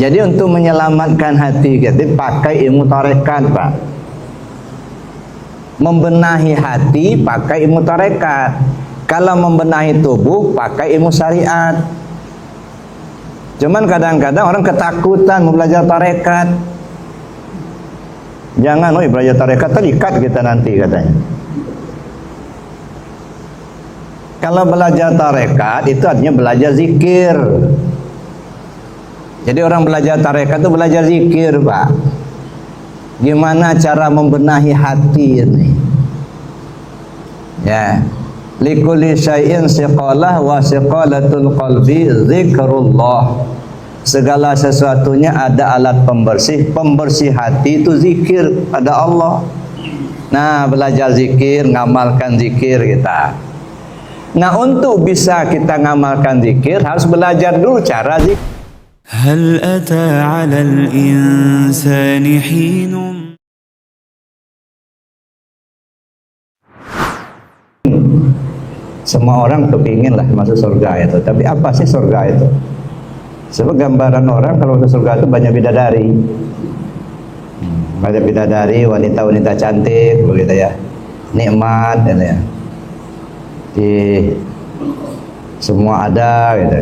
Jadi untuk menyelamatkan hati kita pakai ilmu tarekat, Pak. Membenahi hati pakai ilmu tarekat. Kalau membenahi tubuh pakai ilmu syariat. Cuman kadang-kadang orang ketakutan mau belajar tarekat. Jangan, belajar tarekat terikat kita nanti katanya. Kalau belajar tarekat itu artinya belajar zikir. Jadi orang belajar tarekat itu belajar zikir, Pak. Gimana cara membenahi hati ini? Ya. Likulli syai'in siqalah wa siqalatul qalbi zikrullah. Segala sesuatunya ada alat pembersih. Pembersih hati itu zikir pada Allah. Nah, belajar zikir, ngamalkan zikir kita. Nah, untuk bisa kita ngamalkan zikir harus belajar dulu cara zikir. هل أتى على الإنسان حين Semua orang kepingin lah masuk surga itu. Tapi apa sih surga itu? Sebab gambaran orang kalau masuk surga itu banyak bidadari. Banyak bidadari, wanita-wanita cantik, begitu ya. Nikmat, gitu ya. Di semua ada, gitu.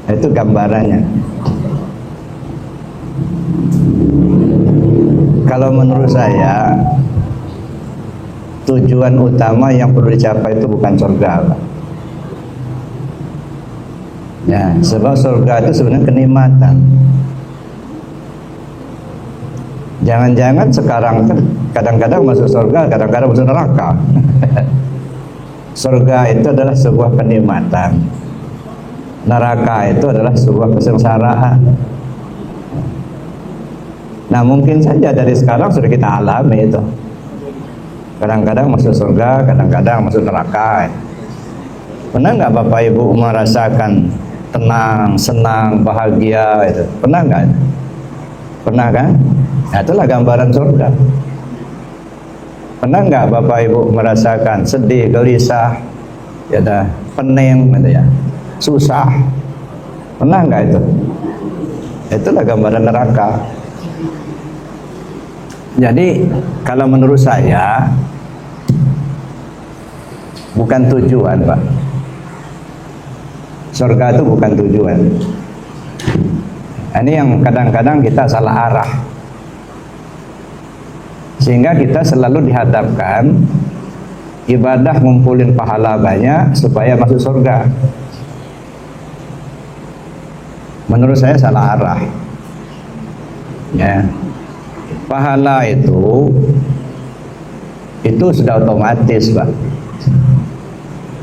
Itu gambarannya. Kalau menurut saya tujuan utama yang perlu dicapai itu bukan surga, Pak. Ya, sebab surga itu sebenarnya kenikmatan. Jangan-jangan sekarang kadang-kadang masuk surga, kadang-kadang masuk neraka. Surga itu adalah sebuah kenikmatan. Neraka itu adalah sebuah kesengsaraan. Nah, mungkin saja dari sekarang sudah kita alami itu. Kadang-kadang masuk surga, kadang-kadang masuk neraka. Pernah nggak Bapak Ibu merasakan tenang, senang, bahagia itu? Pernah nggak? Pernah kan? Nah, itulah gambaran surga. Pernah nggak Bapak Ibu merasakan sedih, gelisah, ya dah, pening, gitu ya, susah? Pernah nggak itu? Itulah gambaran neraka. Jadi kalau menurut saya bukan tujuan, Pak. Surga itu bukan tujuan. Ini yang kadang-kadang kita salah arah. Sehingga kita selalu dihadapkan ibadah ngumpulin pahala banyak supaya masuk surga. Menurut saya salah arah. Ya. Pahala itu sudah otomatis, Pak.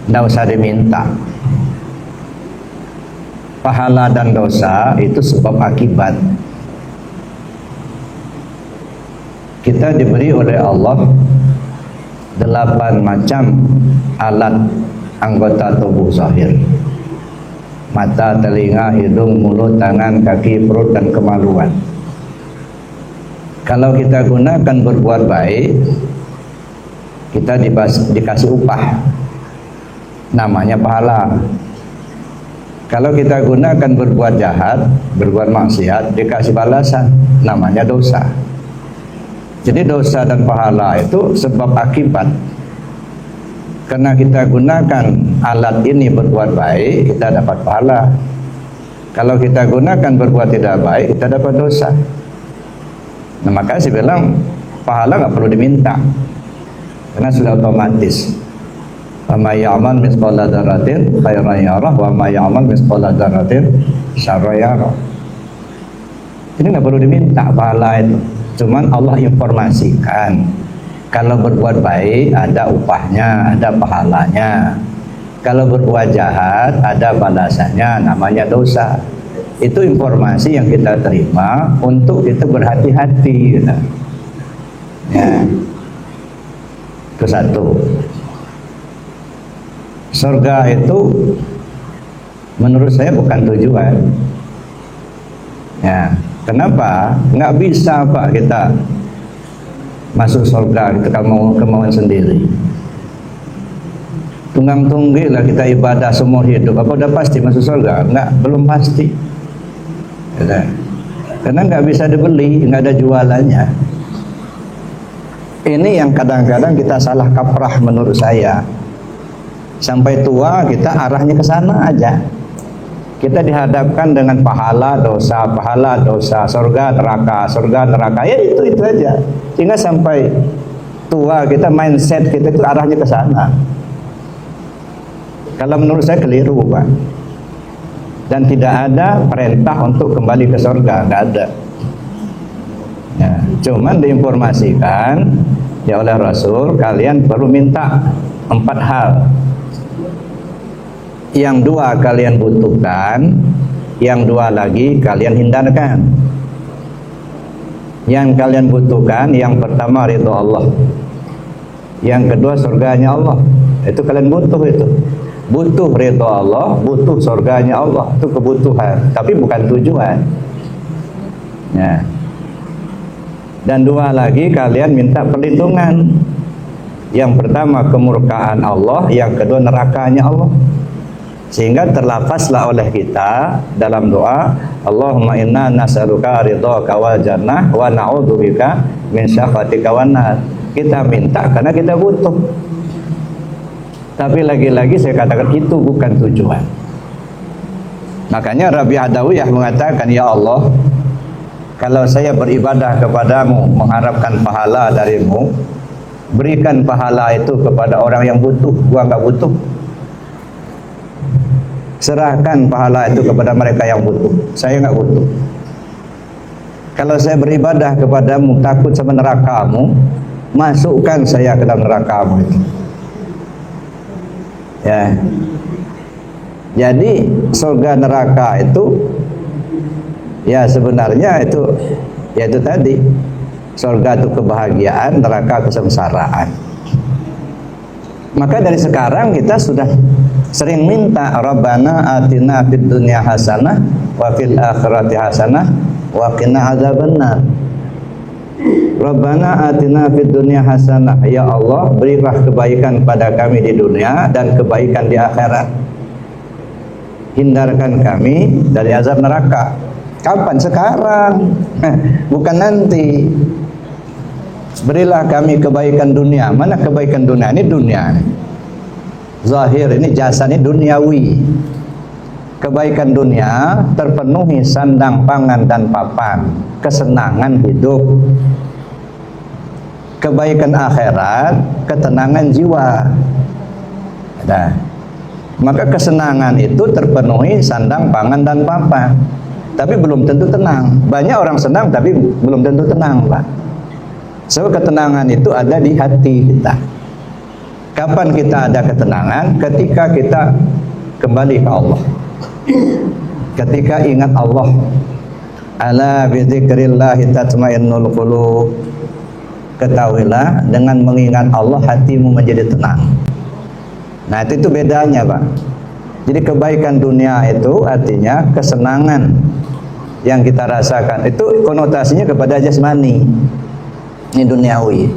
Tidak usah diminta. Pahala dan dosa itu sebab akibat. Kita diberi oleh Allah 8 macam alat anggota tubuh zahir. Mata, telinga, hidung, mulut, tangan, kaki, perut, dan kemaluan. Kalau kita gunakan berbuat baik, kita dikasih upah, namanya pahala. Kalau kita gunakan berbuat jahat, berbuat maksiat, dikasih balasan, namanya dosa. Jadi dosa dan pahala itu sebab akibat. Karena kita gunakan alat ini berbuat baik, kita dapat pahala. Kalau kita gunakan berbuat tidak baik, kita dapat dosa. Nah, maka saya bilang pahala nggak perlu diminta karena sudah otomatis. Wa may ya'mal mithqala dzarratin khairan yarah wa may ya'mal mithqala dzarratin syarran yarah. Ini nggak perlu diminta pahala itu. Cuman Allah informasikan kalau berbuat baik ada upahnya, ada pahalanya. Kalau berbuat jahat ada balasannya, namanya dosa. Itu informasi yang kita terima untuk kita berhati-hati, gitu. Ya. Itu satu. Surga itu menurut saya bukan tujuan. Ya. Kenapa? Nggak bisa, Pak, kita masuk surga kita mau kemauan sendiri. Tunggang-tunggi lah kita ibadah semua hidup. Apa udah pasti masuk surga? Enggak, belum pasti. karena nggak bisa dibeli, nggak ada jualannya. Ini yang kadang-kadang kita salah kaprah menurut saya. Sampai tua kita arahnya ke sana aja. Kita dihadapkan dengan pahala dosa, surga neraka, ya itu aja. Sehingga sampai tua kita mindset kita itu arahnya ke sana. Kalau menurut saya keliru, Pak. Dan tidak ada perintah untuk kembali ke surga, nggak ada. Ya, cuman diinformasikan ya oleh Rasul, kalian perlu minta 4 hal. Yang 2 kalian butuhkan, yang 2 lagi kalian hindarkan. Yang kalian butuhkan, yang pertama ridho Allah, yang kedua surganya Allah. Itu kalian butuh itu. Butuh ridho Allah, butuh surganya Allah, itu kebutuhan, tapi bukan tujuan. Ya. Dan 2 lagi kalian minta perlindungan. Yang pertama kemurkaan Allah, yang kedua nerakanya Allah. Sehingga terlafazlah oleh kita dalam doa, Allahumma inna nas'aluka ridhaka wal jannah wa na'udzubika min syakhatika wan nar. Kita minta karena kita butuh. Tapi lagi-lagi saya katakan itu bukan tujuan. Makanya Rabi Adawiyah mengatakan, ya Allah, kalau saya beribadah kepadamu mengharapkan pahala darimu, berikan pahala itu kepada orang yang butuh. Gua nggak butuh. Serahkan pahala itu kepada mereka yang butuh. Saya nggak butuh. Kalau saya beribadah kepadamu takut sama nerakamu, masukkan saya ke dalam nerakamu itu. Ya. Jadi surga neraka itu ya sebenarnya itu ya itu tadi. Surga itu kebahagiaan, neraka kesengsaraan. Maka dari sekarang kita sudah sering minta Rabbana atina fid dunya hasanah wa fil akhirati hasanah wa qina adzabannar. Rabbana atina fid dunya hasanah, ya Allah berilah kebaikan pada kami di dunia dan kebaikan di akhirat. Hindarkan kami dari azab neraka. Kapan? Sekarang. Bukan nanti. Berilah kami kebaikan dunia. Mana kebaikan dunia? Ini dunia. Zahir ini jasa ini duniawi. Kebaikan dunia terpenuhi sandang, pangan dan papan, kesenangan hidup. Kebaikan akhirat, ketenangan jiwa. Nah, maka kesenangan itu terpenuhi sandang, pangan dan papan. Tapi belum tentu tenang. Banyak orang senang tapi belum tentu tenang, Pak. Sebab ketenangan itu ada di hati kita. Kapan kita ada ketenangan? Ketika kita kembali ke Allah. Ketika ingat Allah. Ala bi dzikrillahi tatmainnul qulub. Ketahuilah dengan mengingat Allah hatimu menjadi tenang. Nah, itu bedanya, Pak. Jadi kebaikan dunia itu artinya kesenangan yang kita rasakan. Itu konotasinya kepada jasmani. Ini duniawi.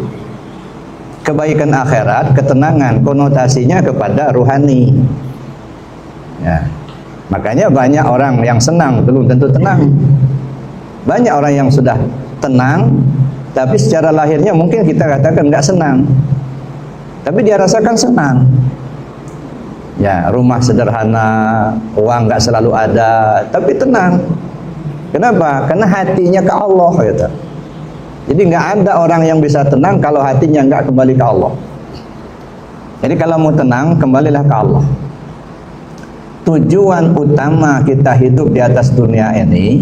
Kebaikan akhirat, ketenangan, konotasinya kepada ruhani. Ya. Makanya banyak orang yang senang belum tentu tenang. Banyak orang yang sudah tenang, tapi secara lahirnya mungkin kita katakan nggak senang. Tapi dia rasakan senang. Ya, rumah sederhana, uang nggak selalu ada, tapi tenang. Kenapa? Karena hatinya ke Allah, gitu. Jadi nggak ada orang yang bisa tenang kalau hatinya nggak kembali ke Allah. Jadi kalau mau tenang, kembalilah ke Allah. Tujuan utama kita hidup di atas dunia ini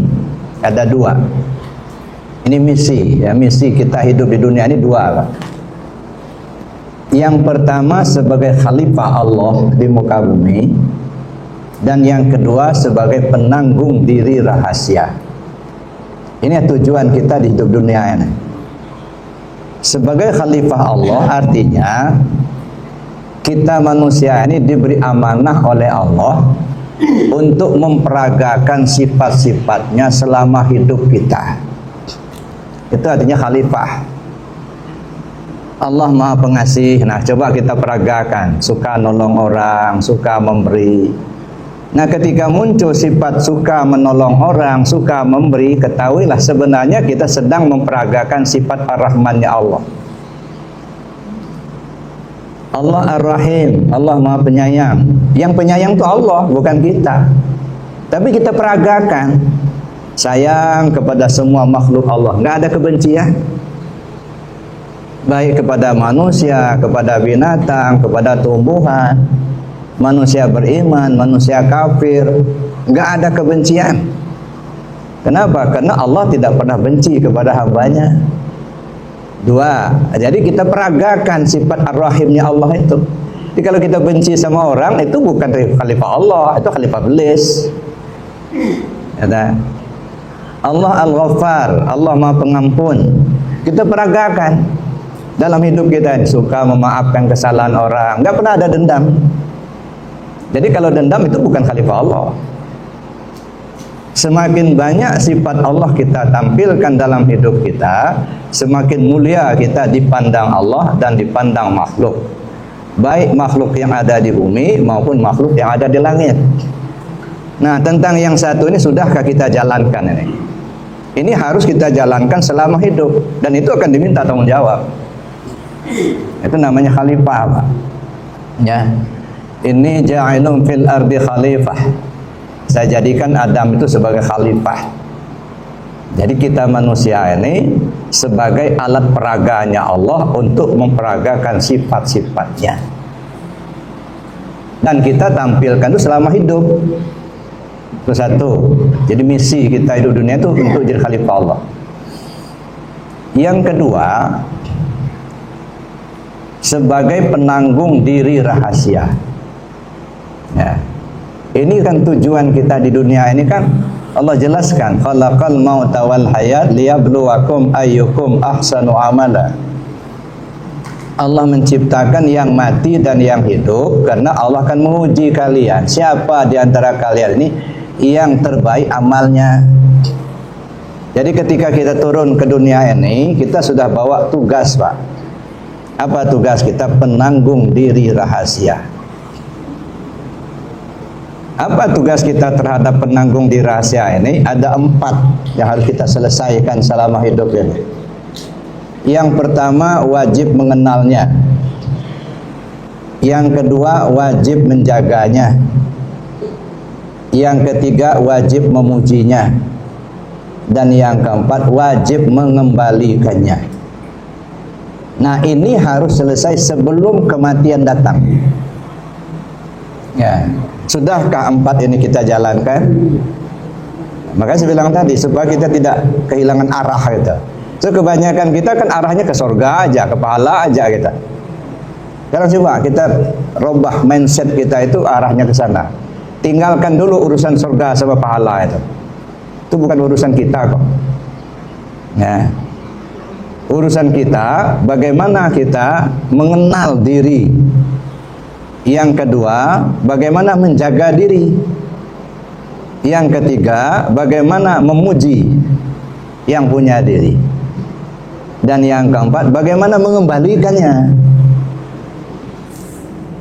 ada 2. Ini misi, ya, misi kita hidup di dunia ini 2, Pak. Yang pertama sebagai khalifah Allah di muka bumi, dan yang kedua sebagai penanggung diri rahasia. Ini tujuan kita di hidup dunia ini. Sebagai khalifah Allah artinya kita manusia ini diberi amanah oleh Allah untuk memperagakan sifat-sifatnya selama hidup kita. Itu artinya khalifah. Allah Maha Pengasih. Nah, coba kita peragakan, suka nolong orang, suka memberi. Nah, ketika muncul sifat suka menolong orang, suka memberi, ketahuilah sebenarnya kita sedang memperagakan sifat Ar-Rahman-nya Allah. Allah Ar-Rahim, Allah Maha Penyayang. Yang penyayang itu Allah, bukan kita. Tapi kita peragakan sayang kepada semua makhluk Allah, nggak ada kebencian. Baik kepada manusia, kepada binatang, kepada tumbuhan, manusia beriman, manusia kafir, nggak ada kebencian. Kenapa? Karena Allah tidak pernah benci kepada hambanya. Dua, jadi kita peragakan sifat Ar-Rahimnya Allah itu. Jadi kalau kita benci sama orang, itu bukan khalifah Allah, itu khalifah iblis. Ya, Allah Al-Ghaffar, Allah Maha Pengampun. Kita peragakan dalam hidup kita ini, suka memaafkan kesalahan orang, nggak pernah ada dendam. Jadi kalau dendam itu bukan khalifah Allah. Semakin banyak sifat Allah kita tampilkan dalam hidup kita, semakin mulia kita dipandang Allah dan dipandang makhluk. Baik makhluk yang ada di bumi maupun makhluk yang ada di langit. Nah, tentang yang satu ini sudahkah kita jalankan ini? Ini harus kita jalankan selama hidup dan itu akan diminta tanggung jawab. Itu namanya khalifah, Pak. Ya. Ini ja'ilun fil ardi khalifah. Saya jadikan Adam itu sebagai khalifah. Jadi kita manusia ini sebagai alat peraganya Allah untuk memperagakan sifat-sifatnya. Dan kita tampilkan itu selama hidup. Itu satu. Jadi misi kita hidup dunia itu untuk jadi khalifah Allah. Yang kedua, sebagai penanggung diri rahasia. Ya. Ini kan tujuan kita di dunia ini kan Allah jelaskan, khalaqal mauta wal hayat liyabluwakum ayyukum ahsanu amala. Allah menciptakan yang mati dan yang hidup karena Allah akan menguji kalian. Siapa di antara kalian ini yang terbaik amalnya? Jadi ketika kita turun ke dunia ini, kita sudah bawa tugas, Pak. Apa tugas kita? Penanggung diri rahasia. Apa tugas kita terhadap penanggung diri rahasia ini? Ada 4 yang harus kita selesaikan selama hidup ini. Yang pertama, wajib mengenalnya. Yang kedua, wajib menjaganya. Yang ketiga, wajib memujinya. Dan yang keempat, wajib mengembalikannya. Nah, ini harus selesai sebelum kematian datang. Ya. Sudahkah 4 ini kita jalankan? Makanya saya bilang tadi, supaya kita tidak kehilangan arah gitu. So, kebanyakan kita kan arahnya ke surga aja, ke pahala aja kita. Sekarang coba kita robah mindset kita itu arahnya ke sana. Tinggalkan dulu urusan surga sama pahala itu. Itu bukan urusan kita kok. Ya. Urusan kita bagaimana kita mengenal diri. Yang kedua, bagaimana menjaga diri. Yang ketiga, bagaimana memuji yang punya diri. Dan yang keempat, bagaimana mengembalikannya.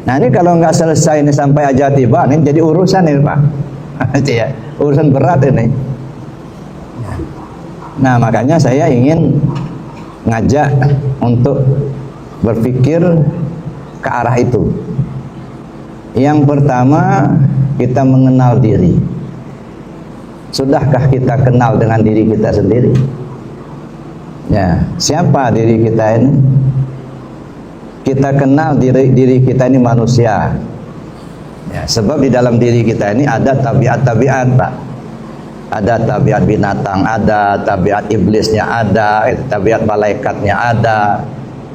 Nah, ini kalau nggak selesai ini sampai aja tiba, ini jadi urusan ini, Pak. Ya, urusan berat ini. Nah, makanya saya ingin ngajak untuk berpikir ke arah itu. Yang pertama, kita mengenal diri. Sudahkah kita kenal dengan diri kita sendiri? Ya, siapa diri kita ini? Kita kenal diri kita ini manusia. Ya, sebab di dalam diri kita ini ada tabiat-tabiat, Pak. Ada tabiat binatang, ada tabiat iblisnya, ada tabiat malaikatnya, ada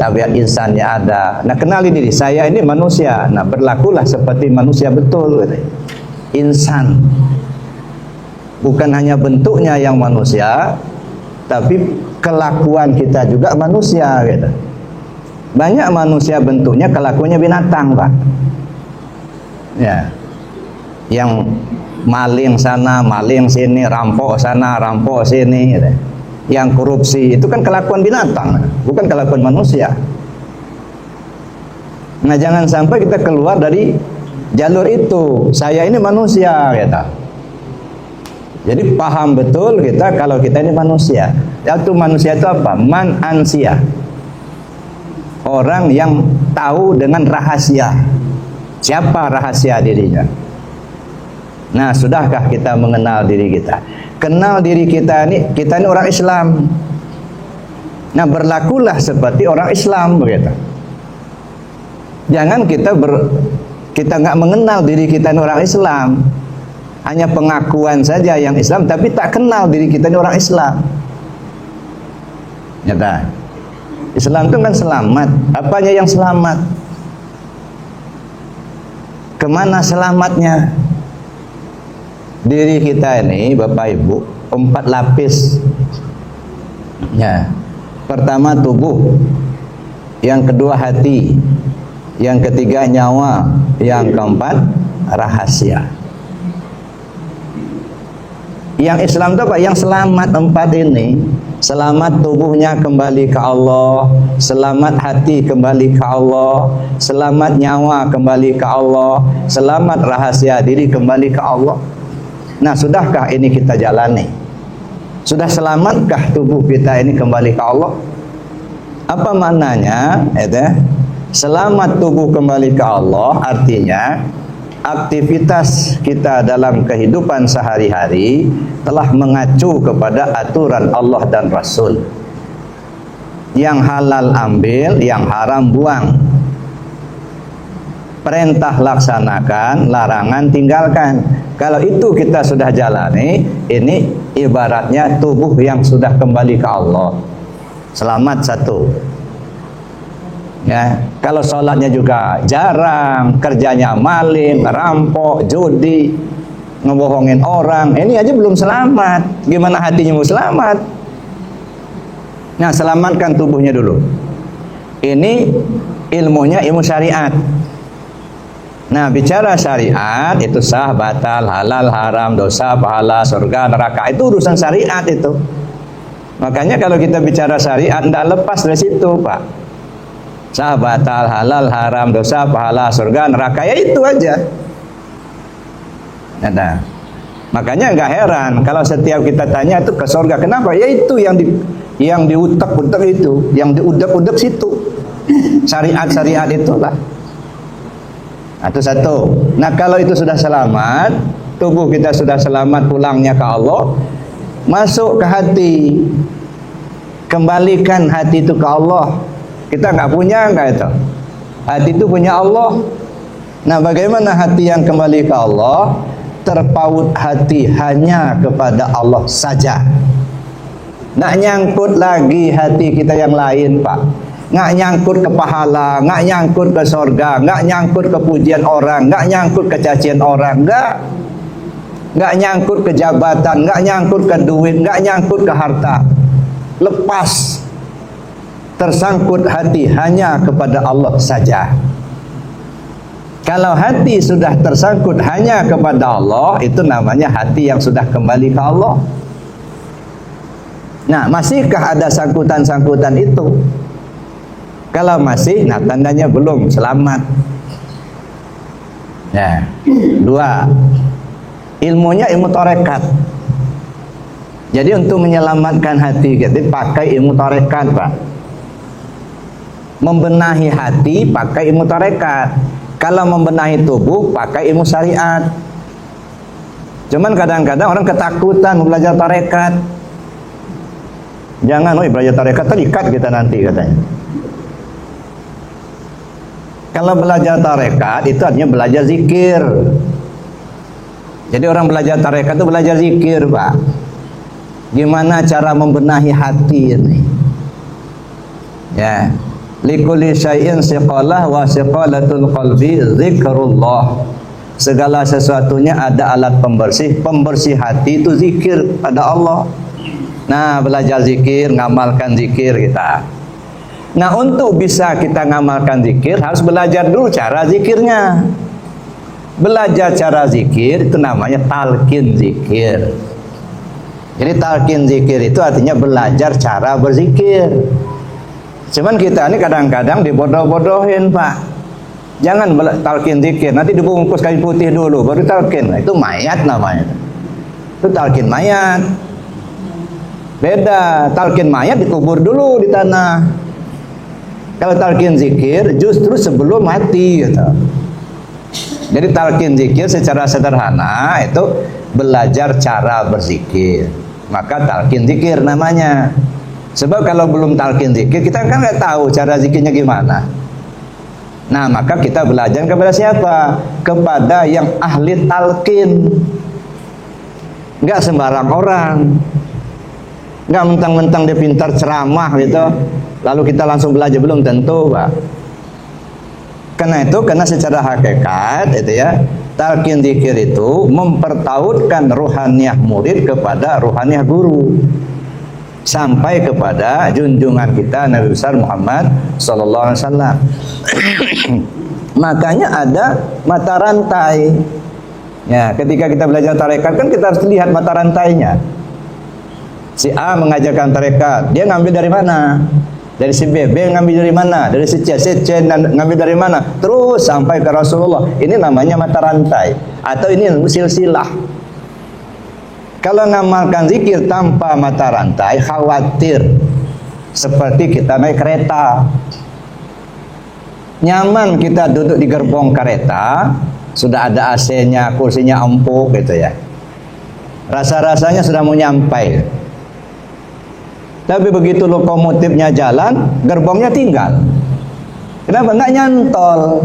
tabiat insannya, ada. Nah, kenali diri saya ini manusia. Nah, berlakulah seperti manusia betul, insan. Bukan hanya bentuknya yang manusia, tapi kelakuan kita juga manusia, gitu. Banyak manusia bentuknya, kelakuannya binatang, Pak. Ya, yang maling sana, maling sini, rampok sana, rampok sini, gitu. Yang korupsi itu kan kelakuan binatang, bukan kelakuan manusia. Nah, jangan sampai kita keluar dari jalur itu. Saya ini manusia, kata. Jadi paham betul kita kalau kita ini manusia. Itu manusia itu apa? Man ansia. Orang yang tahu dengan rahasia. Siapa rahasia dirinya? Nah, sudahkah kita mengenal diri kita? Kenal diri kita ini orang Islam. Nah, berlakulah seperti orang Islam, begitu. Jangan kita nggak mengenal diri kita ini orang Islam, hanya pengakuan saja yang Islam, tapi tak kenal diri kita ini orang Islam. Nyata. Islam itu kan selamat. Apanya yang selamat? Kemana selamatnya? Diri kita ini, Bapak Ibu, 4 lapis. Ya. Pertama tubuh, yang kedua hati, yang ketiga nyawa, yang keempat rahasia. Yang Islam itu apa? Yang selamat 4 ini. Selamat tubuhnya kembali ke Allah, selamat hati kembali ke Allah, selamat nyawa kembali ke Allah, selamat rahasia diri kembali ke Allah. Nah, sudahkah ini kita jalani? Sudah selamatkah tubuh kita ini kembali ke Allah? Apa maknanya? Selamat tubuh kembali ke Allah artinya aktivitas kita dalam kehidupan sehari-hari telah mengacu kepada aturan Allah dan Rasul. Yang halal ambil, yang haram buang. Perintah laksanakan, larangan tinggalkan. Kalau itu kita sudah jalani, ini ibaratnya tubuh yang sudah kembali ke Allah. Selamat satu. Ya, kalau sholatnya juga jarang, kerjanya maling, rampok, judi, ngebohongin orang, ini aja belum selamat. Gimana hatinya mau selamat? Nah, selamatkan tubuhnya dulu. Ini ilmunya ilmu syariat. Nah, bicara syariat itu sah, batal, halal, haram, dosa, pahala, surga, neraka, itu urusan syariat itu. Makanya kalau kita bicara syariat, tidak lepas dari situ, Pak. Sah, batal, halal, haram, dosa, pahala, surga, neraka, ya itu aja. Nah, makanya nggak heran kalau setiap kita tanya itu ke surga, kenapa? Ya itu yang diutak-utak itu, yang diudak-udak situ. Syariat-syariat itulah. Nah, itu satu. Nah, kalau itu sudah selamat, tubuh kita sudah selamat pulangnya ke Allah, masuk ke hati. Kembalikan hati itu ke Allah. Kita nggak punya nggak itu? Hati itu punya Allah. Nah, bagaimana hati yang kembali ke Allah? Terpaut hati hanya kepada Allah saja. Nggak nyangkut lagi hati kita yang lain, Pak. Nggak nyangkut ke pahala, nggak nyangkut ke sorga, nggak nyangkut ke pujian orang, nggak nyangkut ke cacian orang, nggak nyangkut ke jabatan, nggak nyangkut ke duit, nggak nyangkut ke harta. Lepas. Tersangkut hati hanya kepada Allah saja. Kalau hati sudah tersangkut hanya kepada Allah, itu namanya hati yang sudah kembali ke Allah. Nah, masihkah ada sangkutan-sangkutan itu? Kalau masih, nah tandanya belum selamat. Nah, 2. Ilmunya ilmu tarekat. Jadi untuk menyelamatkan hati kita pakai ilmu tarekat, Pak. Membenahi hati pakai ilmu tarekat. Kalau membenahi tubuh pakai ilmu syariat. Cuman kadang-kadang orang ketakutan belajar tarekat. Jangan, belajar tarekat terikat kita nanti katanya. Kalau belajar tarekat itu artinya belajar zikir. Jadi orang belajar tarekat itu belajar zikir, Pak. Gimana cara membenahi hati ini? Ya. Likulli syai'in siqalah wa siqalatul qalbi zikrullah. Segala sesuatunya ada alat pembersih. Pembersih hati itu zikir pada Allah. Nah, belajar zikir, ngamalkan zikir kita. Nah, untuk bisa kita ngamalkan zikir harus belajar dulu cara zikirnya. Belajar cara zikir itu namanya talqin zikir. Jadi talqin zikir itu artinya belajar cara berzikir. Cuman kita ini kadang-kadang dibodoh-bodohin, Pak. Jangan talqin zikir, nanti dibungkus kain putih dulu baru talqin. Itu mayat namanya. Itu talqin mayat. Beda, talqin mayat dikubur dulu di tanah. Kalau talqin zikir justru sebelum mati gitu. Jadi talqin zikir secara sederhana itu belajar cara berzikir. Maka talqin zikir namanya. Sebab kalau belum talqin zikir kita kan nggak tahu cara zikirnya gimana. Nah, maka kita belajar kepada siapa? Kepada yang ahli talqin. Enggak sembarang orang. Enggak mentang-mentang dia pintar ceramah gitu, lalu kita langsung belajar, belum tentu, Pak. Karena secara hakikat itu ya, talqin zikir itu mempertautkan ruhaniyah murid kepada ruhaniyah guru. Sampai kepada junjungan kita Nabi besar Muhammad sallallahu alaihi wasallam. Makanya ada mata rantai. Ya, ketika kita belajar tarekat kan kita harus lihat mata rantainya. Si A mengajarkan tarekat, dia ngambil dari mana? Dari si B, B ngambil dari mana? Dari si C, ngambil dari mana? Terus sampai ke Rasulullah. Ini namanya mata rantai atau ini silsilah. Kalau ngamalkan zikir tanpa mata rantai, khawatir seperti kita naik kereta. Nyaman kita duduk di gerbong kereta, sudah ada AC-nya, kursinya empuk gitu ya. Rasa-rasanya sudah mau nyampai. Tapi begitu lokomotifnya jalan, gerbongnya tinggal. Kenapa? Nggak nyantol.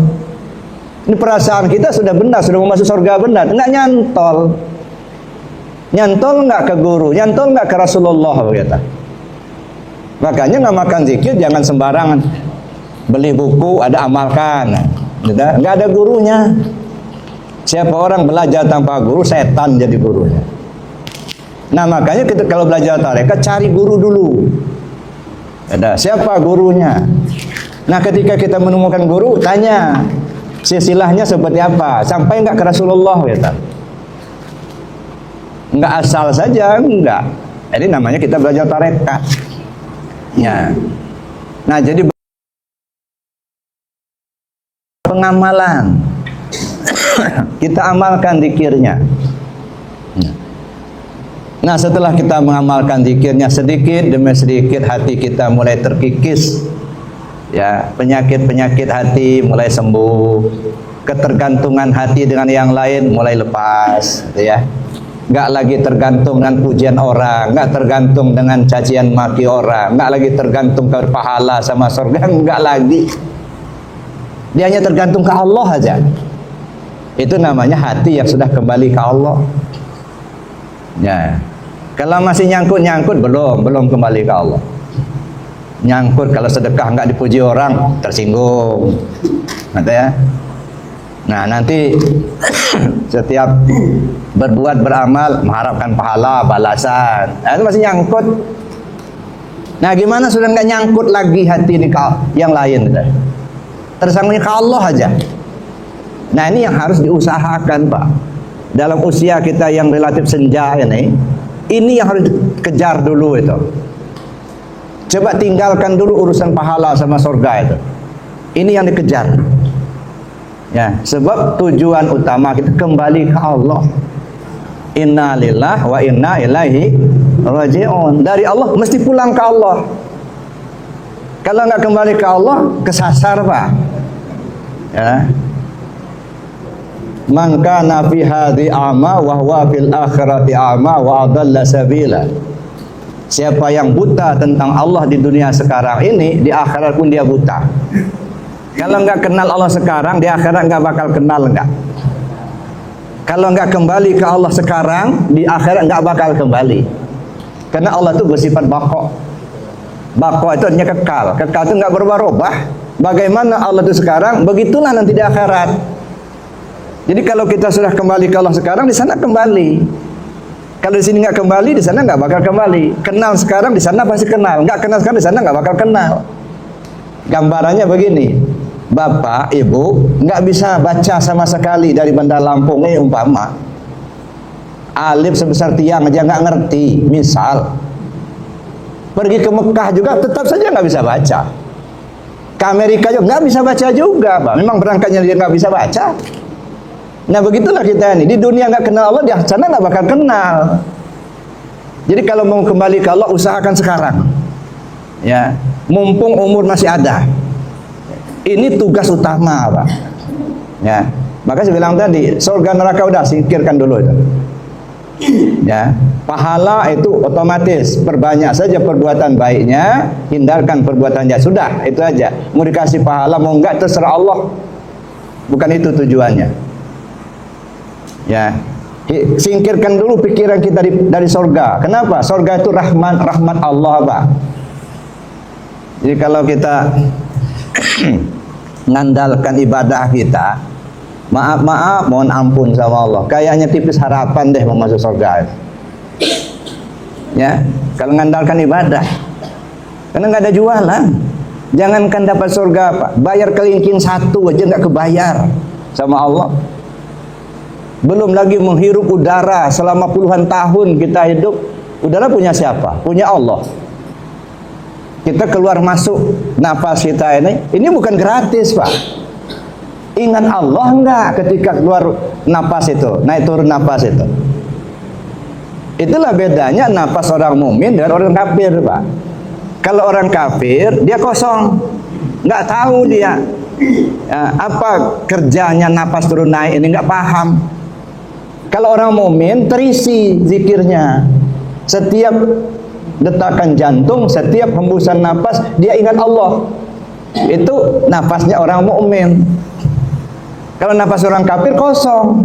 Ini perasaan kita sudah benar, sudah mau masuk surga benar, nggak nyantol. Nyantol nggak ke guru, nyantol nggak ke Rasulullah begitu. Makanya ngamalkan zikir jangan sembarangan. Beli buku ada amalkan, nggak ada gurunya. Siapa orang belajar tanpa guru, setan jadi gurunya. Nah makanya kita kalau belajar tarekat cari guru dulu. Ada siapa gurunya? Nah ketika kita menemukan guru, tanya silsilahnya seperti apa, sampai nggak ke Rasulullah gitu. Enggak asal saja, enggak. Jadi namanya kita belajar tarekat. Ya. Nah, jadi pengamalan. Kita amalkan zikirnya. Nah, setelah kita mengamalkan zikirnya sedikit demi sedikit hati kita mulai terkikis. Ya, penyakit-penyakit hati mulai sembuh. Ketergantungan hati dengan yang lain mulai lepas, gitu ya. Nggak lagi tergantung dengan pujian orang, nggak tergantung dengan cacian maki orang, nggak lagi tergantung ke pahala sama surga, nggak lagi. Dia hanya tergantung ke Allah aja. Itu namanya hati yang sudah kembali ke Allah. Ya. Kalau masih nyangkut belum kembali ke Allah. Nyangkut kalau sedekah nggak dipuji orang, tersinggung. Nanti ya. Nah nanti setiap berbuat beramal mengharapkan pahala balasan, nah, itu masih nyangkut. Nah gimana sudah nggak nyangkut lagi hati ini yang lain, tersambungnya ke Allah aja. Nah ini yang harus diusahakan Pak. Dalam usia kita yang relatif senja ini yang harus dikejar dulu itu. Coba tinggalkan dulu urusan pahala sama surga itu. Ini yang dikejar. Ya, sebab tujuan utama kita kembali ke Allah. Inna lillahi wa inna ilaihi raji'un. Dari Allah mesti pulang ke Allah. Kalau nggak kembali ke Allah, kesasar Pak. Ya. Man kana fi hadhi a'ma wa huwa fil akhirati a'ma wa adalla sabila. Siapa yang buta tentang Allah di dunia sekarang ini, di akhirat pun dia buta. Kalau nggak kenal Allah sekarang, di akhirat nggak bakal kenal nggak. Kalau nggak kembali ke Allah sekarang, di akhirat nggak bakal kembali. Karena Allah itu bersifat baqo. Baqo itu artinya kekal. Kekal itu nggak berubah-ubah. Bagaimana Allah itu sekarang, begitulah nanti di akhirat. Jadi kalau kita sudah kembali ke Allah sekarang, di sana kembali. Kalau di sini nggak kembali, di sana nggak bakal kembali. Kenal sekarang, di sana pasti kenal. Nggak kenal sekarang, di sana nggak bakal kenal. Gambarannya begini. Bapak, ibu nggak bisa baca sama sekali dari Bandar Lampung ini umpama. Alif sebesar tiang aja nggak ngerti. Misal pergi ke Mekah juga tetap saja nggak bisa baca. Ke Amerika juga nggak bisa baca juga, Pak. Memang berangkatnya dia nggak bisa baca. Nah begitulah kita ini, di dunia nggak kenal Allah, di sana nggak bakal kenal. Jadi kalau mau kembali ke Allah, usahakan sekarang, ya, mumpung umur masih ada. Ini tugas utama, Pak. Ya, maka saya bilang tadi, surga neraka udah singkirkan dulu itu. Ya, pahala itu otomatis, perbanyak saja perbuatan baiknya, hindarkan perbuatan jahat. Sudah, itu aja. Mau dikasih pahala mau enggak terserah Allah. Bukan itu tujuannya. Ya, singkirkan dulu pikiran kita dari surga. Kenapa? Surga itu rahmat Allah, Pak. Jadi kalau kita mengandalkan ibadah kita, maaf, mohon ampun sama Allah, kayaknya tipis harapan deh mau masuk surga. Ya, kalau mengandalkan ibadah, karena nggak ada jualan. Jangankan dapat surga, Pak, bayar kelingking satu aja nggak kebayar sama Allah. Belum lagi menghirup udara selama puluhan tahun kita hidup. Udara punya siapa? Punya Allah. Kita keluar masuk napas kita ini bukan gratis, Pak. Ingat Allah enggak ketika keluar napas itu, naik turun napas itu? Itulah bedanya napas orang mukmin dengan orang kafir, Pak. Kalau orang kafir dia kosong, nggak tahu dia apa kerjanya napas turun naik ini, nggak paham. Kalau orang mukmin terisi zikirnya, setiap detakan jantung, setiap hembusan napas dia ingat Allah. Itu nafasnya orang mukmin. Kalau nafas orang kafir kosong.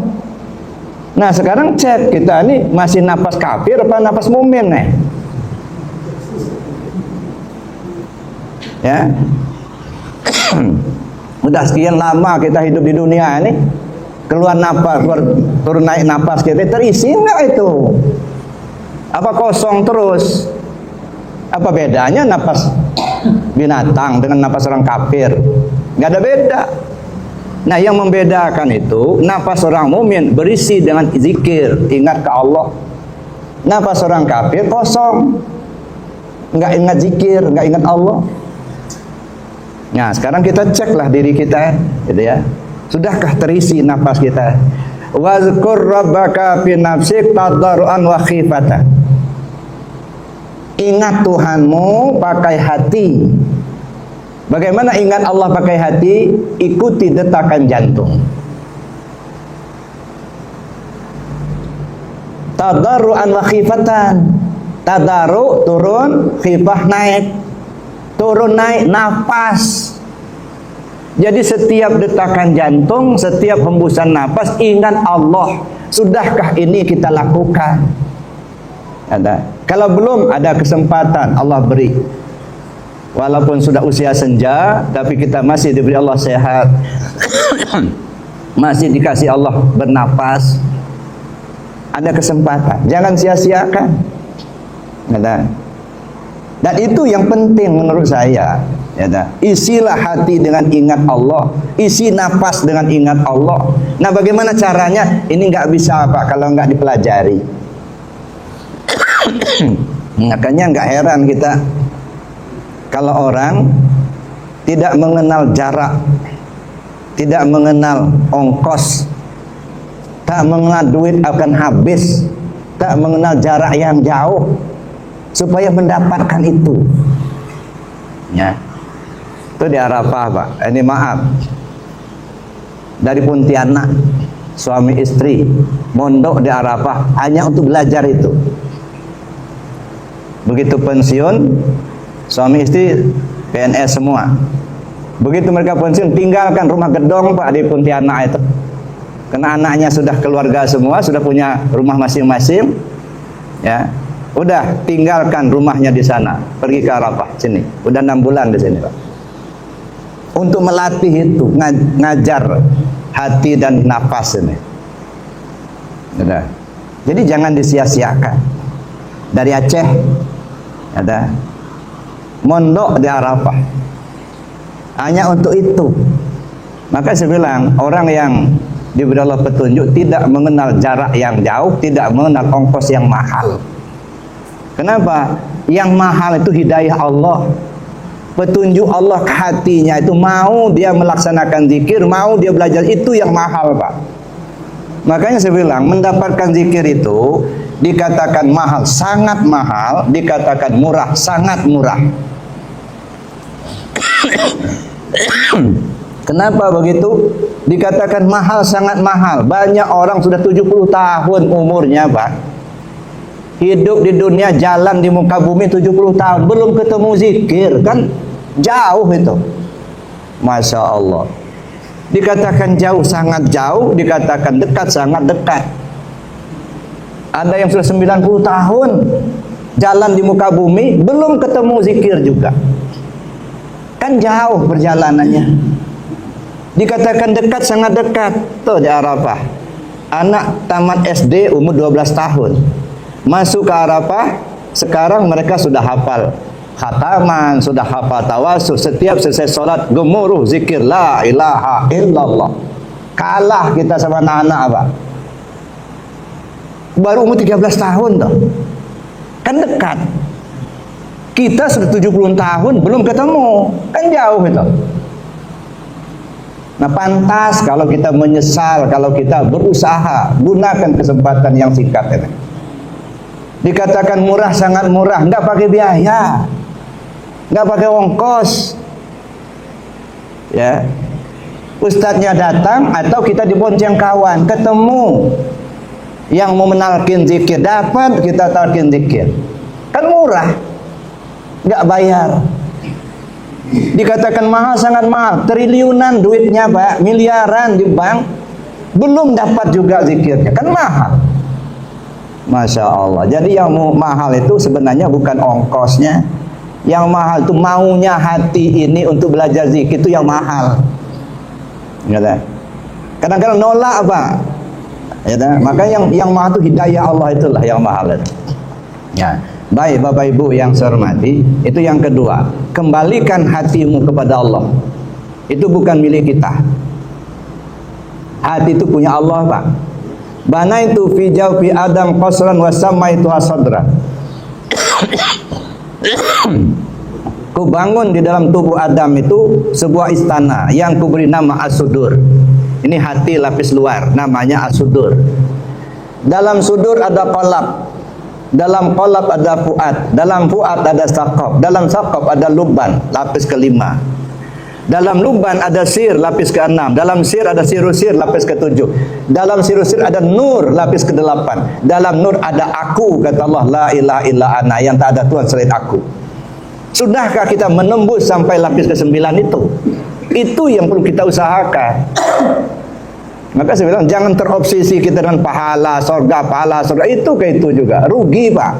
Nah sekarang cek kita ini masih nafas kafir apa nafas mukmin nih? Ya, udah sekian lama kita hidup di dunia ini, keluar napas, turun naik napas kita terisi enggak itu? Apa kosong terus? Apa bedanya napas binatang dengan napas orang kafir? Nggak ada beda. Nah yang membedakan itu napas orang mukmin berisi dengan zikir, ingat ke Allah. Napas orang kafir kosong, nggak ingat zikir, nggak ingat Allah. Nah sekarang kita ceklah diri kita, gitu ya. Sudahkah terisi napas kita? Wazkur rabbaka fi nafsik tadarruan wa khifatan. Ingat Tuhanmu pakai hati. Bagaimana ingat Allah pakai hati? Ikuti detakan jantung. Tadarruan wa khifatan. Tadarru turun, khifah naik. Turun naik nafas. Jadi setiap detakan jantung, setiap hembusan nafas ingat Allah. Sudahkah ini kita lakukan? Ada. Kalau belum, ada kesempatan Allah beri. Walaupun sudah usia senja, tapi kita masih diberi Allah sehat, masih dikasih Allah bernapas. Ada kesempatan, jangan sia-siakan. Ada. Dan itu yang penting menurut saya. Isilah hati dengan ingat Allah, isi napas dengan ingat Allah. Nah, bagaimana caranya? Ini nggak bisa, Pak, kalau nggak dipelajari. Makanya nggak heran kita kalau orang tidak mengenal jarak, tidak mengenal ongkos, tak mengenal duit akan habis, tak mengenal jarak yang jauh supaya mendapatkan itu. Ya, itu di Arafah, Pak. Ini maaf, dari Pontianak, suami istri mondok di Arafah hanya untuk belajar itu. Begitu pensiun, suami istri PNS semua. Begitu mereka pensiun, tinggalkan rumah gedong, Pak, di Pontianak itu. Karena anaknya sudah keluarga semua, sudah punya rumah masing-masing. Ya, udah tinggalkan rumahnya di sana, pergi ke Arafah sini. Udah 6 bulan di sini, Pak. Untuk melatih itu, ngajar hati dan nafas ini. Udah. Jadi jangan disia-siakan. Dari Aceh ada mondok di Arafah hanya untuk itu. Maka saya bilang, orang yang diberi Allah petunjuk tidak mengenal jarak yang jauh, tidak mengenal ongkos yang mahal. Kenapa? Yang mahal itu hidayah Allah, petunjuk Allah ke hatinya itu, mau dia melaksanakan zikir, mau dia belajar, itu yang mahal Pak. Makanya saya bilang mendapatkan zikir itu dikatakan mahal, sangat mahal, dikatakan murah, sangat murah. Kenapa begitu? Dikatakan mahal, sangat mahal. Banyak orang sudah 70 tahun umurnya Pak, hidup di dunia, jalan di muka bumi 70 tahun, belum ketemu zikir. Kan jauh itu. Masya Allah. Dikatakan jauh, sangat jauh. Dikatakan dekat, sangat dekat. Ada yang sudah 90 tahun jalan di muka bumi, belum ketemu zikir juga. Kan jauh perjalanannya. Dikatakan dekat, sangat dekat. Tuh di Arafah, anak tamat SD umur 12 tahun masuk ke Arafah, sekarang mereka sudah hafal khataman, sudah hafal tawasul. Setiap selesai sholat gemuruh zikir la ilaha illallah. Kalah kita sama anak-anak Pak, baru umur 13 tahun tuh. Kan dekat. Kita sudah 70 tahun belum ketemu, kan jauh itu. Nah pantas kalau kita menyesal, kalau kita berusaha, gunakan kesempatan yang singkat ini. Dikatakan murah, sangat murah, nggak pakai biaya, nggak pakai ongkos, ya. Ustadznya datang atau kita dibonceng kawan, ketemu yang mau menalkin zikir, dapat kita talkin zikir, kan murah, nggak bayar. Dikatakan mahal, sangat mahal, triliunan duitnya Pak, miliaran di bank, belum dapat juga zikirnya, kan mahal. Masya Allah. Jadi yang mahal itu sebenarnya bukan ongkosnya, yang mahal itu maunya hati ini untuk belajar zikir, itu yang mahal. Kadang-kadang nolak Pak, ya, maka yang mahal itu hidayah Allah, itulah yang mahal itu. Ya. Baik Bapak Ibu yang saya hormati, itu yang kedua, kembalikan hatimu kepada Allah. Itu bukan milik kita. Hati itu punya Allah Pak. Banaitu fi jawfi Adam qasran wa samaitu sadra. Ku bangun di dalam tubuh Adam itu sebuah istana yang kuberi nama As-Sudur. Ini hati lapis luar, namanya As-Sudur. Dalam sudur ada qalab, dalam qalab ada fuad, dalam fuad ada saqab, dalam saqab ada lubban, lapis kelima. Dalam lubban ada sir, lapis ke-6. Dalam sir ada sirusir, lapis ke-7. Dalam sirusir ada nur, lapis ke-8. Dalam nur ada aku, kata Allah, la ilaha illa ana, yang tak ada Tuhan selain aku. Sudahkah kita menembus sampai lapis ke-9 itu? Itu yang perlu kita usahakan. Maka saya bilang jangan terobsesi kita dengan pahala surga, itu ke itu juga rugi Pak.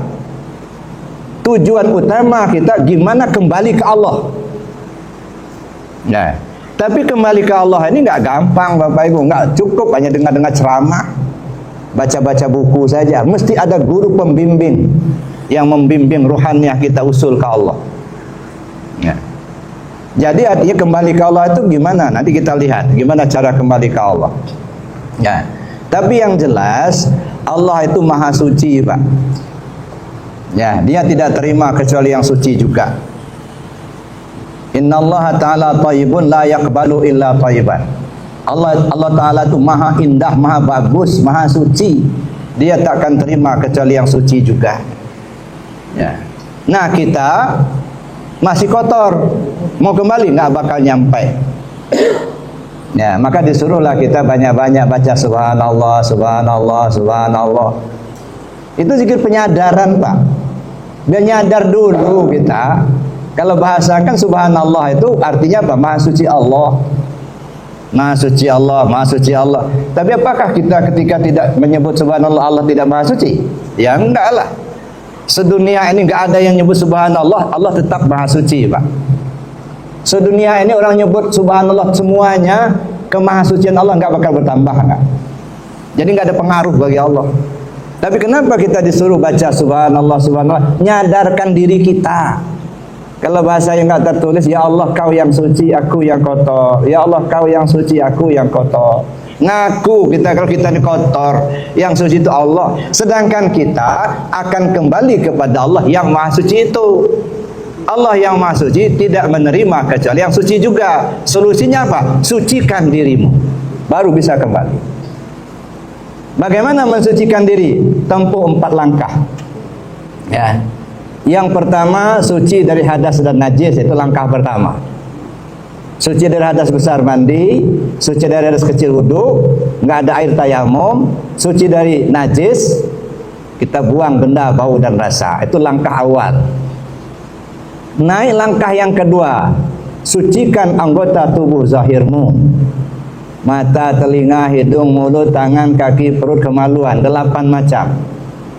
Tujuan utama kita gimana kembali ke Allah. Nah, tapi kembali ke Allah ini nggak gampang Bapak Ibu, nggak cukup hanya dengar-dengar ceramah, baca-baca buku saja. Mesti ada guru pembimbing yang membimbing ruhaniah kita usul ke Allah. Ya. Jadi artinya kembali ke Allah itu gimana? Nanti kita lihat gimana cara kembali ke Allah. Ya. Tapi yang jelas Allah itu maha suci Pak. Ya, Dia tidak terima kecuali yang suci juga. Innallaha ta'ala thayyibun la yaqbalu illa thayyiban. Allah Ta'ala itu maha indah, maha bagus, maha suci. Dia tak akan terima kecuali yang suci juga. Ya. Nah kita masih kotor, mau kembali nggak bakal nyampe. Ya, maka disuruhlah kita banyak-banyak baca subhanallah, subhanallah, subhanallah. Itu zikir penyadaran Pak. Biar nyadar dulu kita. Kalau bahasakan subhanallah itu artinya apa? Maha suci Allah. Maha suci Allah, maha suci Allah. Tapi apakah kita ketika tidak menyebut subhanallah Allah tidak maha suci? Ya enggak lah. Sedunia ini enggak ada yang nyebut subhanallah, Allah tetap maha suci Pak. Sedunia ini orang nyebut subhanallah semuanya, kemahasucian Allah enggak bakal bertambah enggak. Jadi enggak ada pengaruh bagi Allah. Tapi kenapa kita disuruh baca subhanallah, subhanallah? Nyadarkan diri kita. Kalau bahasa yang enggak tertulis, ya Allah kau yang suci, aku yang kotor. Ya Allah kau yang suci, aku yang kotor. Ngaku kita kalau kita ini kotor, yang suci itu Allah. Sedangkan kita akan kembali kepada Allah yang maha suci itu. Allah yang Maha Suci tidak menerima kecuali yang suci juga. Solusinya apa? Sucikan dirimu, baru bisa kembali. Bagaimana mensucikan diri? Tempuh 4 langkah. Ya. Yang pertama, suci dari hadas dan najis, itu langkah pertama. Suci dari hadas besar mandi, suci dari hadas kecil wudu, nggak ada air tayamum, suci dari najis, kita buang benda bau dan rasa. Itu langkah awal. Naik langkah yang kedua, sucikan anggota tubuh zahirmu. Mata, telinga, hidung, mulut, tangan, kaki, perut, kemaluan, 8 macam.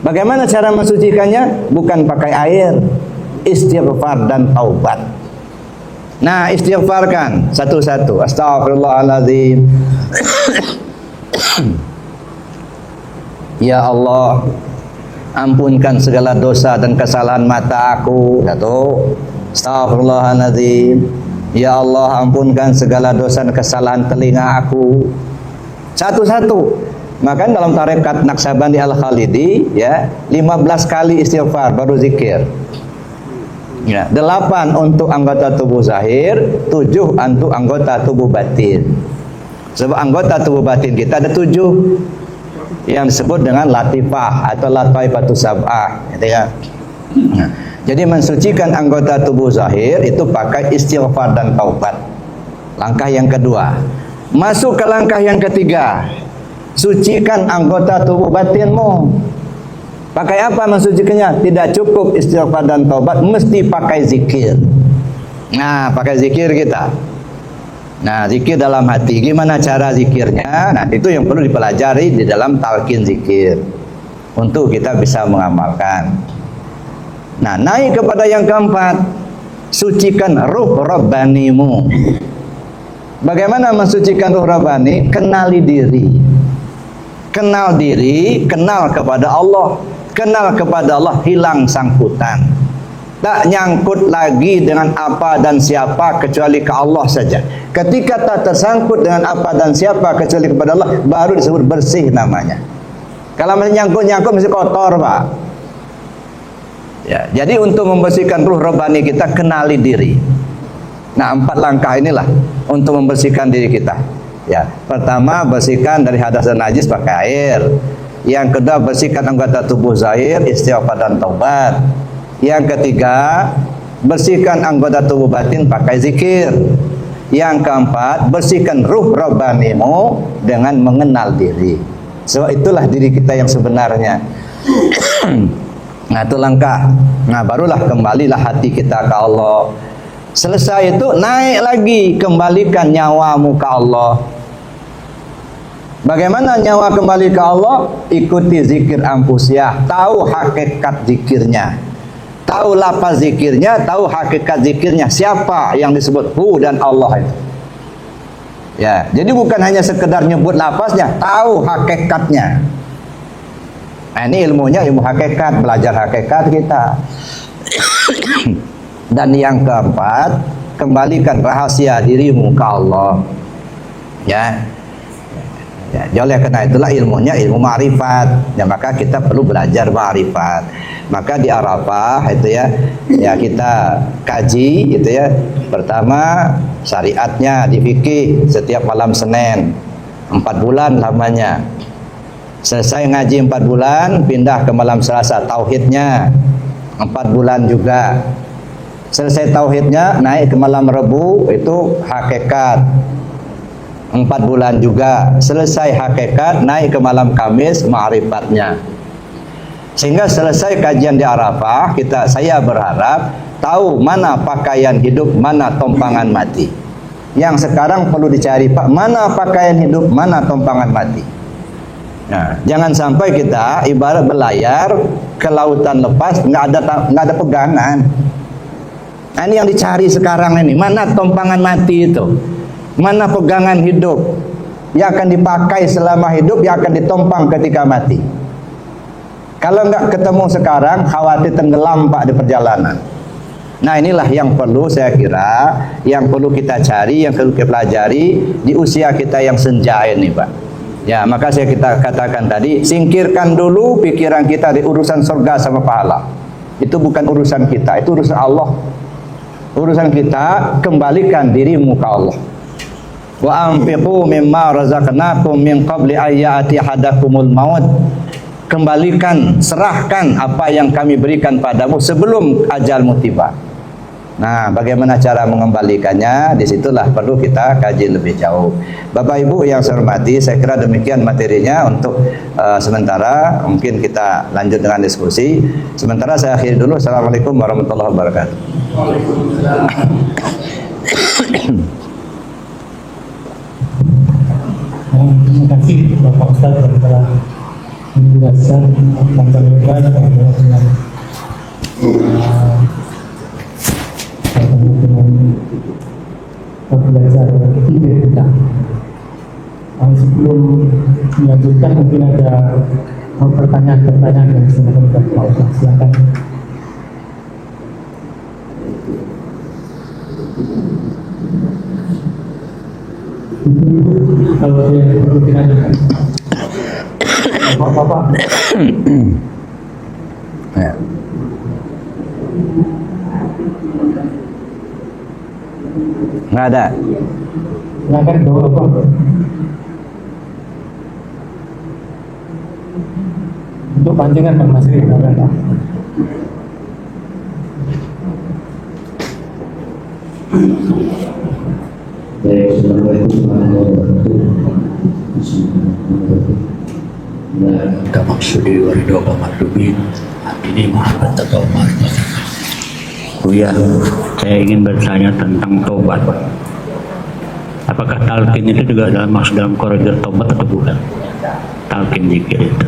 Bagaimana cara mensucikannya? Bukan pakai air, istighfar dan taubat. Nah, istighfarkan satu-satu. Astaghfirullahaladzim. Ya Allah, ampunkan segala dosa dan kesalahan mata aku. Satu. Astaghfirullahaladzim. Ya Allah, ampunkan segala dosa dan kesalahan telinga aku. Satu-satu. Maka dalam tarekat Naqsyabandi Al-Khalidi, ya, 15 kali istighfar baru zikir. Ya, 8 untuk anggota tubuh zahir, 7 untuk anggota tubuh batin. Sebab anggota tubuh batin kita ada 7 yang disebut dengan latifah atau lataifatus sab'ah, gitu ya. Nah, jadi mensucikan anggota tubuh zahir itu pakai istighfar dan taubat. Langkah yang kedua. Masuk ke langkah yang ketiga. Sucikan anggota tubuh batinmu. Pakai apa mensucikannya? Tidak cukup istighfar dan taubat, mesti pakai zikir. Nah, pakai zikir kita. Nah, zikir dalam hati. Gimana cara zikirnya? Nah, itu yang perlu dipelajari di dalam talqin zikir untuk kita bisa mengamalkan. Nah, naik kepada yang keempat, sucikan ruh rabbanimu. Bagaimana mensucikan ruh rabbani? Kenali diri. Kenal diri, kenal kepada Allah. Kenal kepada Allah, hilang sangkutan. Tak nyangkut lagi dengan apa dan siapa kecuali ke Allah saja. Ketika tak tersangkut dengan apa dan siapa kecuali kepada Allah, baru disebut bersih namanya. Kalau masih nyangkut-nyangkut mesti kotor, Pak. Ya, jadi untuk membersihkan ruh rabbani kita, kenali diri. Nah, 4 langkah inilah untuk membersihkan diri kita. Ya, pertama bersihkan dari hadas dan najis pakai air. Yang kedua bersihkan anggota tubuh zahir, istighfar dan taubat. Yang ketiga bersihkan anggota tubuh batin pakai zikir. Yang keempat bersihkan ruh rabbanimu dengan mengenal diri. Sebab itulah diri kita yang sebenarnya. Nah, itu langkah. Nah, barulah kembalilah hati kita ke Allah. Selesai itu naik lagi, kembalikan nyawamu ke Allah. Bagaimana nyawa kembali ke Allah? Ikuti zikir anfusiyah, tahu hakikat zikirnya, tahu lafaz zikirnya, tahu hakikat zikirnya. Siapa yang disebut hu dan Allah itu. Ya, jadi bukan hanya sekedar nyebut lafaznya, tahu hakikatnya. Nah, ini ilmunya, ilmu hakikat, belajar hakikat kita. Dan yang keempat, kembalikan rahasia dirimu ke Allah. Ya. Ya, oleh karena itulah ilmunya ilmu ma'rifat. Ya, maka kita perlu belajar ma'rifat. Maka di Arafah itu ya kita kaji itu ya. Pertama syariatnya di fikih setiap malam Senin 4 bulan lamanya. Selesai ngaji 4 bulan, pindah ke malam Selasa tauhidnya 4 bulan juga. Selesai tauhidnya naik ke malam Rebu, itu hakikat 4 bulan juga. Selesai hakikat naik ke malam Kamis, ma'rifatnya. Sehingga selesai kajian di Arafah, saya berharap tahu mana pakaian hidup, mana tompangan mati. Yang sekarang perlu dicari, Pak, mana pakaian hidup, mana tompangan mati. Nah, jangan sampai kita ibarat berlayar ke lautan lepas, nggak ada pegangan. Nah, ini yang dicari sekarang ini, mana tompangan mati itu, mana pegangan hidup yang akan dipakai selama hidup, yang akan ditompang ketika mati. Kalau nggak ketemu sekarang, khawatir tenggelam, Pak, di perjalanan. Nah, inilah yang perlu saya kira, yang perlu kita cari, yang perlu kita pelajari di usia kita yang senja ini, Pak. Ya, maka kita katakan tadi, singkirkan dulu pikiran kita di urusan surga sama pahala. Itu bukan urusan kita, itu urusan Allah. urusan kita kembalikan dirimu ke Allah. Wa anfiqu mimma razaqnakum min qabli ayyati hadakumul maut. Kembalikan, serahkan apa yang kami berikan padamu sebelum ajalmu tiba. Nah, bagaimana cara mengembalikannya? Disitulah perlu kita kaji lebih jauh. Bapak Ibu yang saya hormati, saya kira demikian materinya untuk sementara. Mungkin kita lanjut dengan diskusi. Sementara saya akhiri dulu. Assalamualaikum warahmatullahi wabarakatuh. Terima kasih Bapak Ustaz yang telah menjelaskan tentang lebar dengan pembelajaran ketiga kita. Sebelum melanjutkan mungkin ada pertanyaan-pertanyaan yang silakan Pak Ustaz, silakan. Kalau ada yang perlu ditanyakan, Bapak. Ya. Nggak ada. Silakan bawa Bapak. Untuk pancingan Pak Masri, silakan Pak. Assalamualaikum warahmatullahi wabarakatuh. Maksudi warido kamatubin ini Muhammad atau Muhammad. Buya, saya ingin bertanya tentang tobat. Apakah talqin itu juga masuk dalam koridor tobat atau bukan? Talqin zikir itu.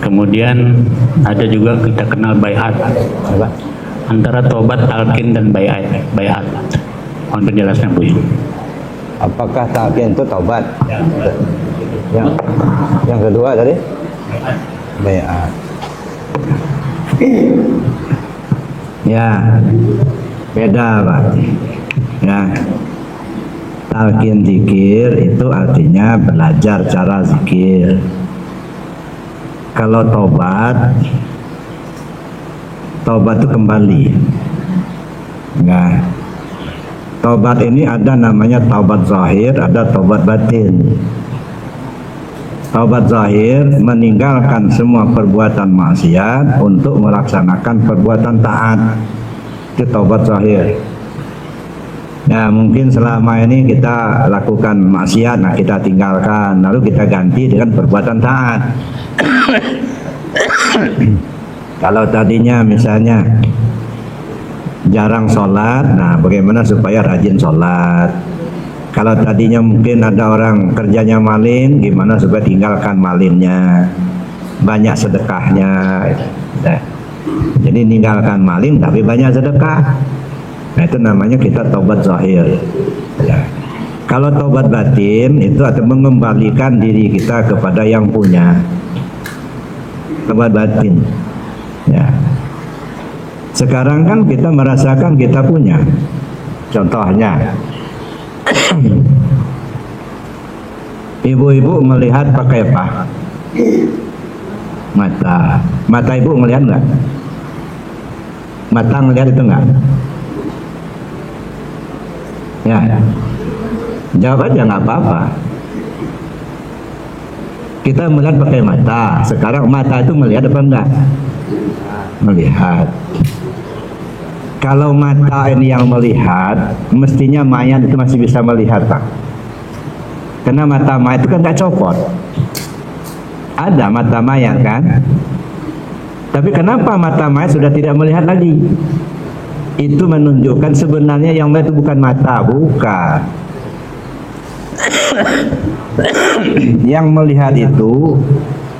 Kemudian ada juga kita kenal bayat. Antara tobat, talqin dan bayat. Mohon penjelasan Bu. Apakah talqin itu taubat? Yang kedua tadi bayat. Ya, beda Pak. Ya, talqin zikir itu artinya belajar cara zikir. Kalau tobat itu kembali. Nah, tobat ini ada namanya taubat zahir, ada taubat batin. Taubat zahir meninggalkan semua perbuatan maksiat untuk melaksanakan perbuatan taat. Itu taubat zahir. Ya, mungkin selama ini kita lakukan maksiat, nah kita tinggalkan, lalu kita ganti dengan perbuatan taat. Kalau tadinya misalnya jarang sholat, nah bagaimana supaya rajin sholat? Kalau tadinya mungkin ada orang kerjanya maling, gimana supaya tinggalkan malingnya, banyak sedekahnya. Nah, jadi tinggalkan maling tapi banyak sedekah. Nah itu namanya kita taubat zahir. Ya. Kalau taubat batin itu atau mengembalikan diri kita kepada yang punya. Taubat batin. Ya. Sekarang kan kita merasakan kita punya. Contohnya, ibu-ibu melihat pakai apa? Mata ibu melihat nggak? Mata melihat itu nggak? Ya, jawab aja nggak apa-apa. Kita melihat pakai mata. Sekarang mata itu melihat apa enggak? Melihat. Kalau mata ini yang melihat, mestinya mayat itu masih bisa melihat, Pak. Karena mata mayat itu kan nggak copot. Ada mata mayat kan? Tapi kenapa mata mayat sudah tidak melihat lagi? Itu menunjukkan sebenarnya yang melihat itu bukan mata, bukan. Yang melihat itu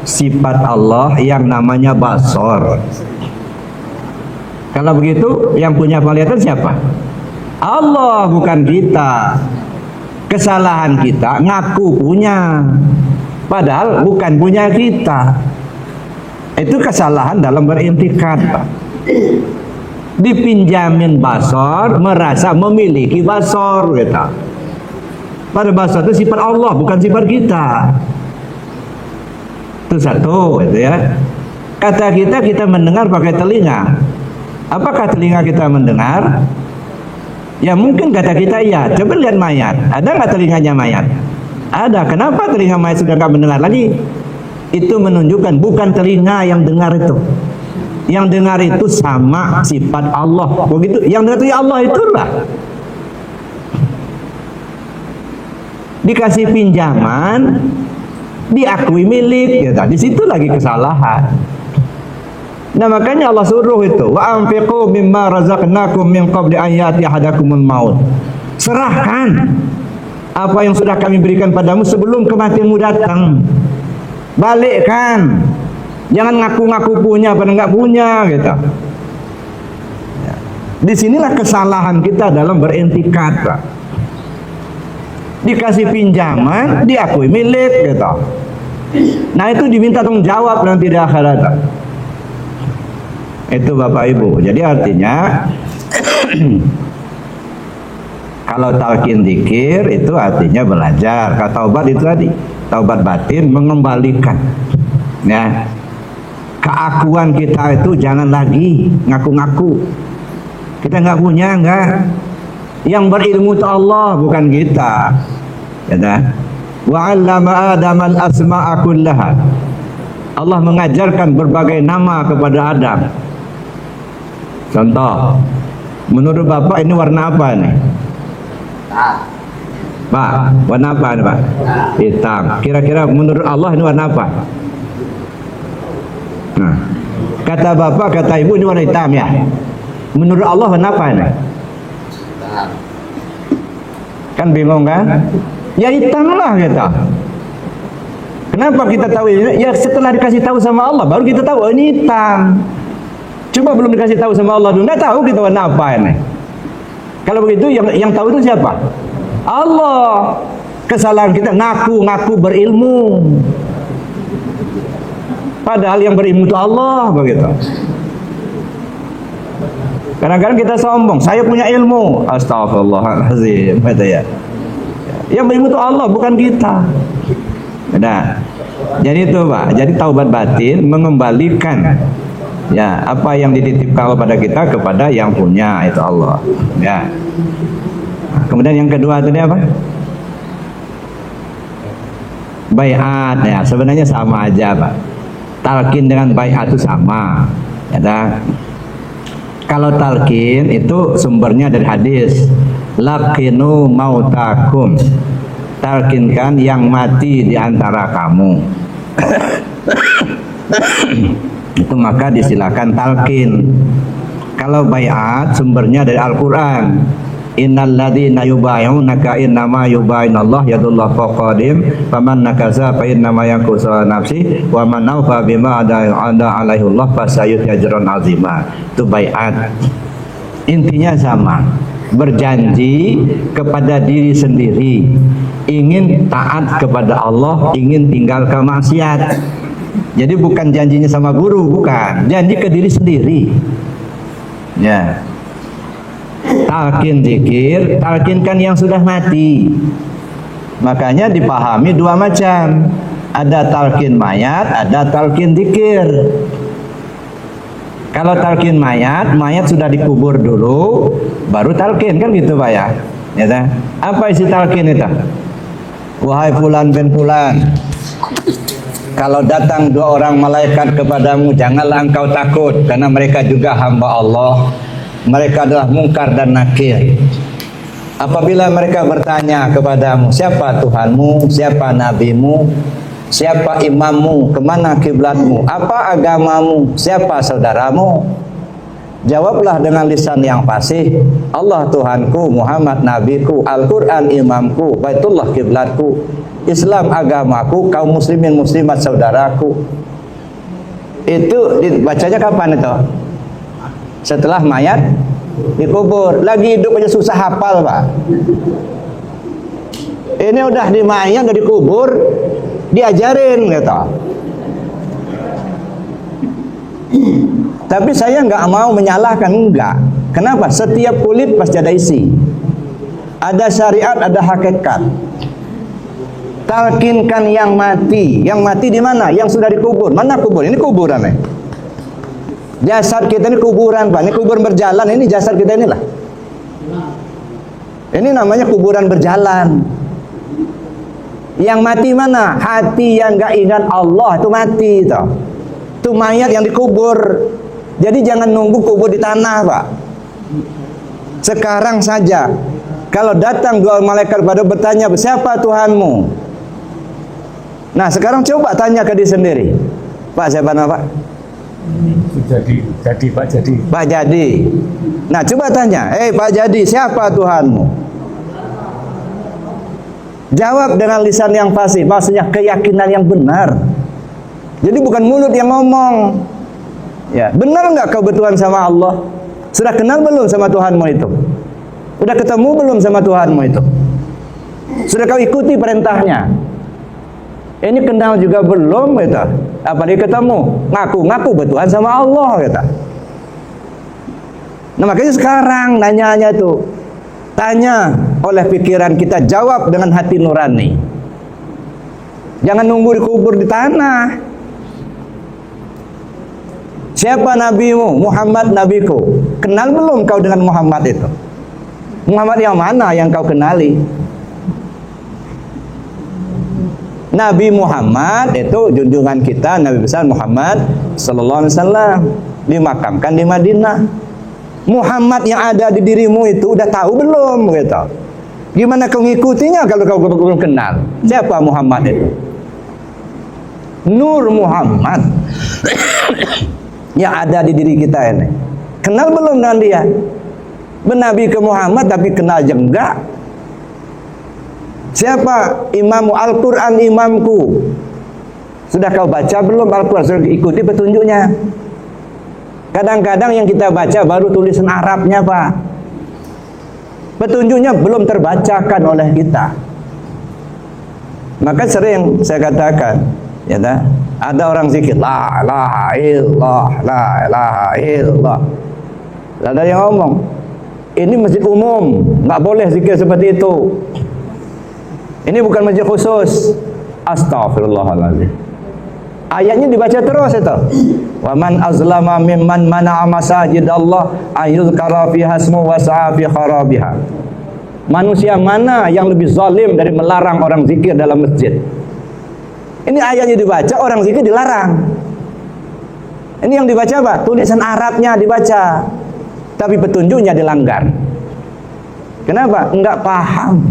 sifat Allah yang namanya basor. Kalau begitu yang punya penglihatan siapa? Allah, bukan kita. Kesalahan kita ngaku punya, padahal bukan punya kita. Itu kesalahan dalam berintikad, Pak. Dipinjamin basor, merasa memiliki basor, gitu. Pada basor itu sifat Allah, bukan sifat kita. Itu satu, gitu ya. Kata kita mendengar pakai telinga. Apakah telinga kita mendengar? Ya mungkin kata kita iya. Coba lihat mayat. Ada nggak telinganya mayat? Ada. Kenapa telinga mayat sudah nggak mendengar lagi? Itu menunjukkan bukan telinga yang dengar itu. Yang dengar itu sama sifat Allah. Begitu. Yang dengar itu ya Allah itulah. Dikasih pinjaman, diakui milik, ya, di situ lagi kesalahan. Nah makanya Allah suruh itu, wa anfiqu mimma razaqnakum min qabli an ya'ti ahadakumul maut. Serahkan apa yang sudah kami berikan padamu sebelum kematianmu datang. Balikkan. Jangan ngaku-ngaku punya padahal nggak punya gitu. Disinilah kesalahan kita dalam berintikat, Pak. Dikasih pinjaman, diakui milik gitu. Nah itu diminta tanggung jawab nanti di akhirat. Itu Bapak Ibu. Jadi artinya kalau talqin zikir itu artinya belajar. Kalau taubat itu tadi, taubat batin mengembalikan. Ya. Keakuan kita itu jangan lagi ngaku-ngaku. Kita nggak punya, enggak. Yang berilmu itu Allah, bukan kita. Ya, wa 'allama Adam al-asma'a kullaha. Allah mengajarkan berbagai nama kepada Adam. Contoh, menurut Bapak ini warna apa nih? Pak, warna apa nih, Pak? Hitam. Kira-kira menurut Allah ini warna apa? Nah, kata Bapak, kata Ibu ini warna hitam ya. Menurut Allah warna apa nih? Kan bingung kan? Ya hitam lah kita. Kenapa kita tahu ini? Ya setelah dikasih tahu sama Allah baru kita tahu oh, ini hitam. Coba belum dikasih tahu sama Allah dulu, nggak tahu kita warna apa ini. Kalau begitu yang tahu itu siapa? Allah. Kesalahan kita ngaku berilmu. Padahal yang berilmu itu Allah begitu. Kadang-kadang kita sombong, saya punya ilmu. Astagfirullahaladzim, kata ya. Yang berilmu itu Allah, bukan kita. Nah, jadi itu Pak. Jadi taubat batin mengembalikan ya apa yang dititipkan kepada kita kepada yang punya itu Allah. Ya. Kemudian yang kedua tadi apa? Baiat ya, sebenarnya sama aja Pak. Talqin dengan baiat itu sama. Ya. Kalau talqin itu sumbernya dari hadis, laqinu mautakum, talqinkan yang mati di antara kamu. Itu maka disilakan talqin. Kalau baiat sumbernya dari Al-Qur'an. Innal ladzina yubay'unaka innama yubay'unallah yadullah faqadim faman nakaza fa innama yankusu nafsi wa man awfa bima ada alaihullah fasayut ajran azima. Itu baiat. Intinya sama, berjanji kepada diri sendiri, ingin taat kepada Allah, ingin tinggalkan maksiat. Jadi bukan janjinya sama guru, bukan, janji ke diri sendiri. Ya. Talqin zikir, talqinkan yang sudah mati. Makanya dipahami dua macam. Ada talqin mayat, ada talqin zikir. Kalau talqin mayat, mayat sudah dikubur dulu, baru talqin, kan gitu Pak ya. Ya kan? Apa isi talqin itu? Wahai fulan bin fulan, kalau datang dua orang malaikat kepadamu, janganlah engkau takut, karena mereka juga hamba Allah. Mereka adalah Munkar dan Nakir. Apabila mereka bertanya kepadamu, siapa Tuhanmu, siapa nabimu, siapa imammu, kemana kiblatmu, apa agamamu, siapa saudaramu, jawablah dengan lisan yang fasih, Allah Tuhanku, Muhammad nabiku, Al-Quran imamku, Baitullah kiblatku, Islam agamaku, kaum muslimin muslimat saudaraku. Itu dibacanya kapan itu? Setelah mayat dikubur. Lagi hidup aja susah hafal Pak. Ini udah di mayat, udah dikubur, diajarin gitu. Tapi saya nggak mau menyalahkan, enggak. Kenapa? Setiap kulit pasti ada isi. Ada syariat, ada hakikat. Talqinkan yang mati. Yang mati di mana? Yang sudah dikubur. Mana kubur? Ini kuburan nih. Jasad kita ini kuburan Pak, ini kuburan berjalan, ini jasad kita inilah. Ini namanya kuburan berjalan. Yang mati mana? Hati yang gak ingat Allah itu mati toh. Itu mayat yang dikubur. Jadi jangan nunggu kubur di tanah, Pak. Sekarang saja. Kalau datang dua malaikat pada bertanya, siapa Tuhanmu? Nah sekarang coba tanya ke diri sendiri. Pak, siapa nama Pak? Jadi Pak Jadi. Pak Jadi. Nah coba tanya, Pak Jadi, siapa Tuhanmu? Jawab dengan lisan yang fasih, maksudnya keyakinan yang benar. Jadi bukan mulut yang ngomong. Ya, benar nggak kau bertuhan sama Allah? Sudah kenal belum sama Tuhanmu itu? Sudah ketemu belum sama Tuhanmu itu? Sudah kau ikuti perintahnya? Ini kenal juga belum, kita. Apalagi ketemu, ngaku-ngaku bertuhan sama Allah, kita. Nah makanya sekarang nanya-nanya itu, tanya oleh pikiran kita, jawab dengan hati nurani. Jangan nunggu dikubur di tanah. Siapa nabimu? Muhammad nabiku. Kenal belum kau dengan Muhammad itu? Muhammad yang mana yang kau kenali? Nabi Muhammad itu junjungan kita, Nabi besar Muhammad sallallahu alaihi wasallam, dimakamkan di Madinah. Muhammad yang ada di dirimu itu udah tahu belum gitu? Gimana kau ngikutinya kalau kau belum kenal? Siapa Muhammad itu? Nur Muhammad yang ada di diri kita ini. Kenal belum dengan dia? Bernabi ke Muhammad tapi kenal aja enggak. Siapa imammu? Al-Quran imamku. Sudah kau baca belum Al-Quran? Sudah ikuti petunjuknya. Kadang-kadang yang kita baca baru tulisan Arabnya, Pak. Petunjuknya belum terbacakan oleh kita. Maka sering saya katakan, ya dah, ada orang zikir la ilaha illallah, la ilaha illallah. Ada yang ngomong, ini masjid umum, nggak boleh zikir seperti itu. Ini bukan masjid khusus. Astagfirullahaladzim. Ayatnya dibaca terus itu. Wa man azlama mimman mana'a masajid Allah ayyuzkara fiha ismu wa sa'a fi kharabiha. Manusia mana yang lebih zalim dari melarang orang zikir dalam masjid? Ini ayatnya dibaca, orang zikir dilarang. Ini yang dibaca apa? Tulisan Arabnya dibaca, tapi petunjuknya dilanggar. Kenapa? Enggak paham.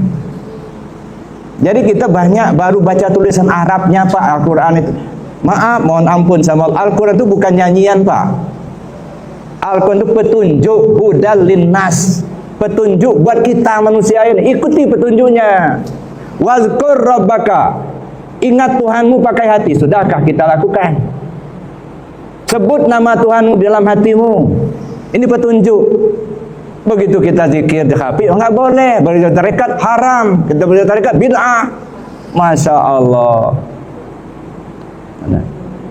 Jadi kita banyak baru baca tulisan Arabnya, Pak, Al-Quran itu. Maaf, mohon ampun sama Al-Quran itu bukan nyanyian, Pak. Al-Quran itu petunjuk, hudal linnas. Petunjuk buat kita manusia ini. Ikuti petunjuknya. Wazkur rabbaka. Ingat Tuhanmu pakai hati. Sudahkah kita lakukan? Sebut nama Tuhanmu dalam hatimu. Ini petunjuk. Begitu kita zikir di HP, nggak boleh. Berzikir tarekat haram. Kita berzikir tarekat bid'ah. Masya Allah.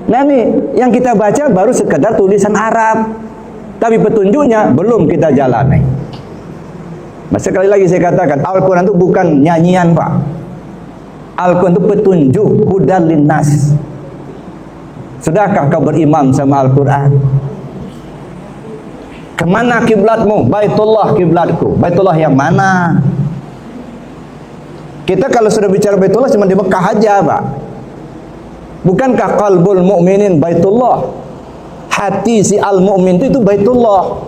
Nah ini yang kita baca baru sekedar tulisan Arab, tapi petunjuknya belum kita jalani. Sekali lagi saya katakan, Al-Quran itu bukan nyanyian, Pak. Al-Quran itu petunjuk, hudal linnas. Sudahkah kau berimam sama Al-Quran? Kemana kiblatmu? Baitullah kiblatku. Baitullah yang mana? Kita kalau sudah bicara Baitullah cuma di Mekah aja, Pak. Bukankah qalbul mu'minin Baitullah? Hati si al-mu'min itu Baitullah.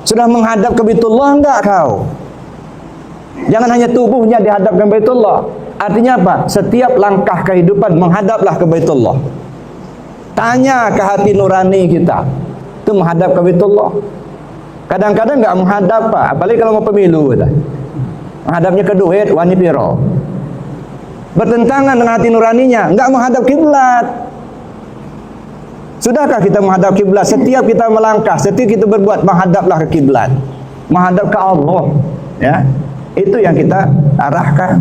Sudah menghadap ke Baitullah enggak kau? Jangan hanya tubuhnya dihadapkan Baitullah. Artinya apa? Setiap langkah kehidupan menghadaplah ke Baitullah. Tanya ke hati nurani kita, itu menghadap ke Baitullah. Kadang-kadang enggak menghadap, Pak. Apalagi kalau mau pemilu gitu. Menghadapnya ke duit, wani piro. Bertentangan dengan hati nuraninya, enggak menghadap kiblat. Sudahkah kita menghadap kiblat? Setiap kita melangkah, setiap kita berbuat, menghadaplah ke kiblat. Menghadap ke Allah, ya. Itu yang kita arahkan.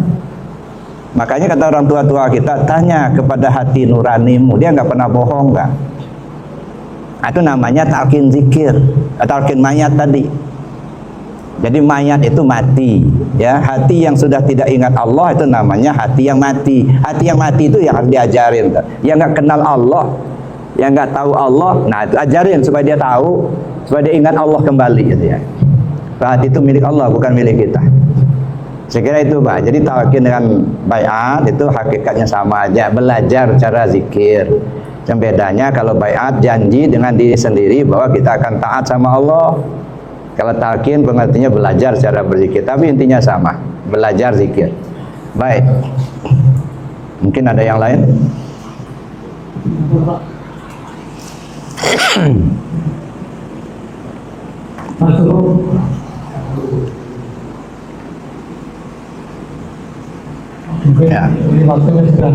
Makanya kata orang tua-tua kita, tanya kepada hati nuranimu. Dia enggak pernah bohong, enggak. Itu namanya talqin zikir, talqin mayat tadi. Jadi mayat itu mati, ya. Hati yang sudah tidak ingat Allah itu namanya hati yang mati. Hati yang mati itu yang harus diajarin. Yang nggak kenal Allah, yang nggak tahu Allah, nah itu ajarin supaya dia tahu, supaya dia ingat Allah kembali, gitu ya. Hati itu milik Allah, bukan milik kita. Saya kira itu Pak. Jadi talqin dengan baiat itu hakikatnya sama aja, belajar cara zikir. Yang bedanya kalau baiat janji dengan diri sendiri bahwa kita akan taat sama Allah. Kalau talqin pengertiannya belajar cara berzikir, tapi intinya sama, belajar zikir. Baik. Mungkin ada yang lain? Mungkin Ya. ini waktunya sudah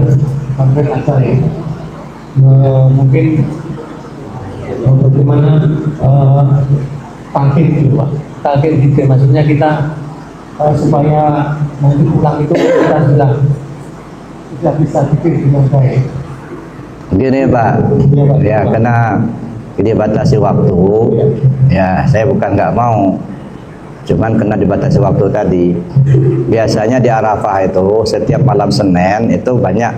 hampir asar ya. Mungkin bagaimana talqin gitu Pak. Talqin gitu maksudnya kita supaya nanti pulang itu kita sudah bisa pikir dengan baik. Gini Pak, ya kena dibatasi waktu. Ya, saya bukan nggak mau, cuman kena dibatasi waktu tadi. Biasanya di Arafah itu setiap malam Senin itu banyak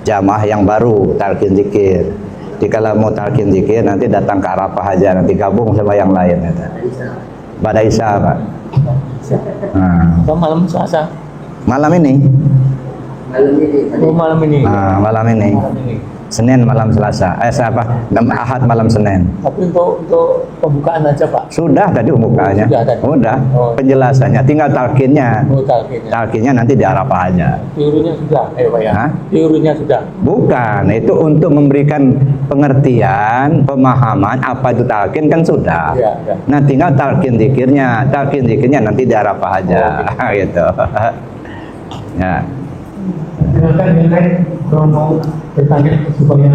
jamaah yang baru talqin zikir. Jadi kalau mau talqin zikir nanti datang ke Arafah aja, nanti gabung sama yang lain. Pada Isya Pak. Nah, Malam Selasa. malam ini. Oh, malam ini. Malam ini. Senin malam Selasa. Ahad malam Senin. Tapi untuk pembukaan aja Pak. Sudah tadi pembukaannya. Sudah tadi. Udah. Oh. Penjelasannya, tinggal talqinnya. Oh, talqinnya. Talqinnya nanti di Arafah aja. Teorinya sudah, Pak ya. Hah? Teorinya sudah. Bukan, itu untuk memberikan pengertian, pemahaman apa itu talqin kan sudah. Iya, iya. Nah, tinggal talqin zikirnya. Talqin zikirnya nanti di Arafah aja. Gitu. Ya. Silakan yang lain kalau mau bertanya supaya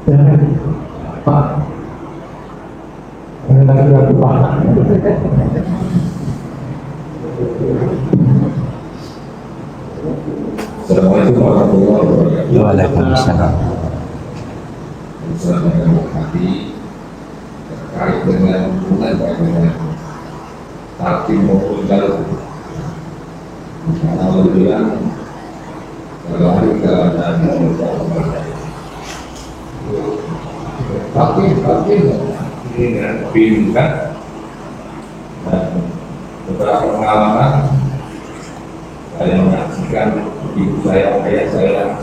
silakan Pak. Lagi Pak. Assalamualaikum warahmatullahi wabarakatuh. Waalaikumsalam. Saya menghormati terkait dengan hubungan dengan talqin maupun jalur. Alhamdulillah, kalau hari keadaan talqin ini dengan bimbingan dan beberapa pengalaman saya menyaksikan ibu saya, ayah saya,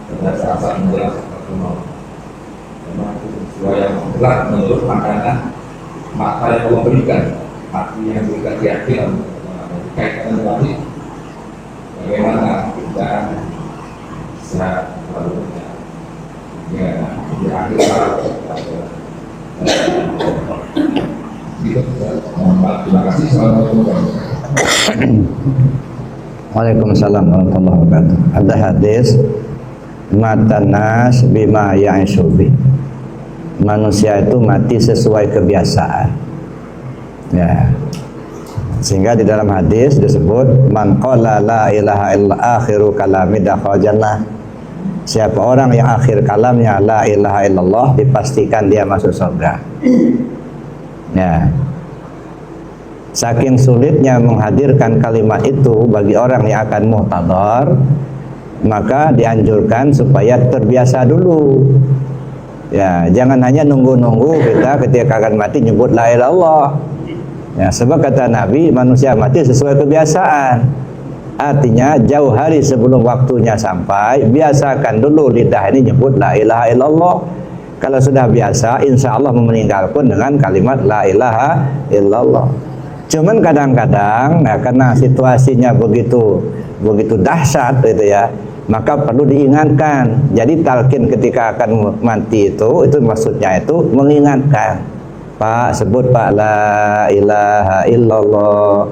pada saat menjelaskan mau memang itu sesuai yang berat menurut makanan mata yang Allah berikan, hati yang berikan keyakinan kaitan tadi bagaimana kita bisa melakukannya ya di akhir terima kasih. Assalamualaikum warahmatullahi wabarakatuh. Waalaikumsalam warahmatullahi wabarakatuh. Ada hadis matan nas bima ya'ishubi. Manusia itu mati sesuai kebiasaan. Ya. Sehingga di dalam hadis disebut man qala la ilaha illa akhiru kalami dakhal jannah. Siapa orang yang akhir kalamnya la ilaha illallah dipastikan dia masuk surga. Ya. Saking sulitnya menghadirkan kalimat itu bagi orang yang akan muhtadar, maka dianjurkan supaya terbiasa dulu. Ya, jangan hanya nunggu-nunggu kita ketika akan mati nyebut la ilaha illallah. Ya, sebab kata Nabi, manusia mati sesuai kebiasaan. Artinya jauh hari sebelum waktunya sampai, biasakan dulu lidah ini nyebut la ilaha illallah. Kalau sudah biasa, insya Allah meninggal pun dengan kalimat la ilaha illallah. Cuman kadang-kadang, nah, karena situasinya begitu dahsyat gitu ya, maka perlu diingatkan. Jadi talqin ketika akan mati itu maksudnya itu mengingatkan. Pak, sebut Pak la ilaha illallah.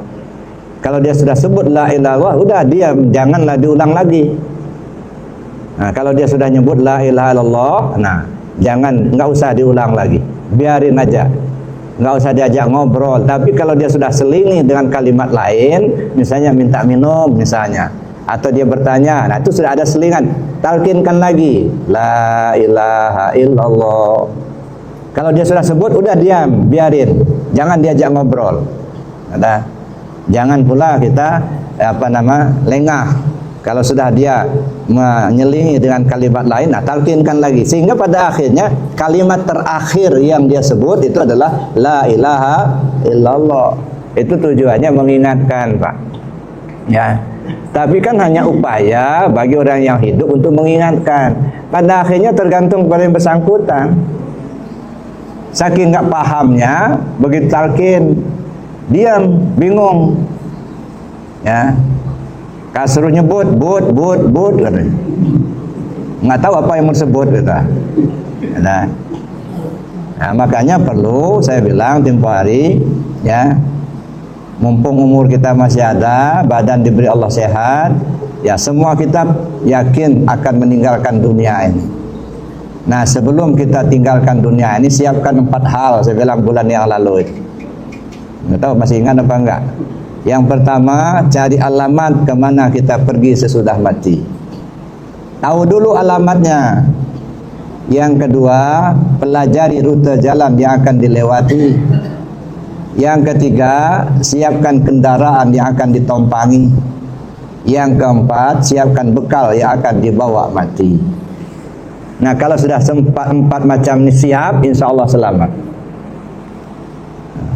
Kalau dia sudah sebut la ilaha illallah, udah diam, janganlah diulang lagi. Nah, kalau dia sudah nyebut la ilaha illallah, nah, nggak usah diulang lagi. Biarin aja. Nggak usah diajak ngobrol. Tapi kalau dia sudah selingi dengan kalimat lain, misalnya minta minum misalnya, atau dia bertanya, nah itu sudah ada selingan, talqinkan lagi la ilaha illallah. Kalau dia sudah sebut, udah diam, biarin, jangan diajak ngobrol. Ada, jangan pula kita lengah. Kalau sudah dia menyelingi dengan kalimat lain, nah talqinkan lagi. Sehingga pada akhirnya kalimat terakhir yang dia sebut itu adalah la ilaha illallah. Itu tujuannya mengingatkan, Pak. Ya. Tapi kan hanya upaya bagi orang yang hidup untuk mengingatkan. Pada akhirnya tergantung pada yang bersangkutan. Saking nggak pahamnya, begitu talqin, diam, bingung. Ya. Kasruh nyebut, but, katanya. Nggak tahu apa yang mau disebut, kata. Nah, makanya perlu saya bilang tempo hari, ya, mumpung umur kita masih ada, badan diberi Allah sehat, ya semua kita yakin akan meninggalkan dunia ini. Nah, sebelum kita tinggalkan dunia ini, siapkan 4 hal, saya bilang bulan yang lalu itu. Nggak tahu masih ingat apa enggak? Yang pertama, cari alamat kemana kita pergi sesudah mati. Tahu dulu alamatnya. Yang kedua, pelajari rute jalan yang akan dilewati. Yang ketiga, siapkan kendaraan yang akan ditompangi. Yang keempat, siapkan bekal yang akan dibawa mati. Nah, kalau sudah empat macam ini siap, insya Allah selamat.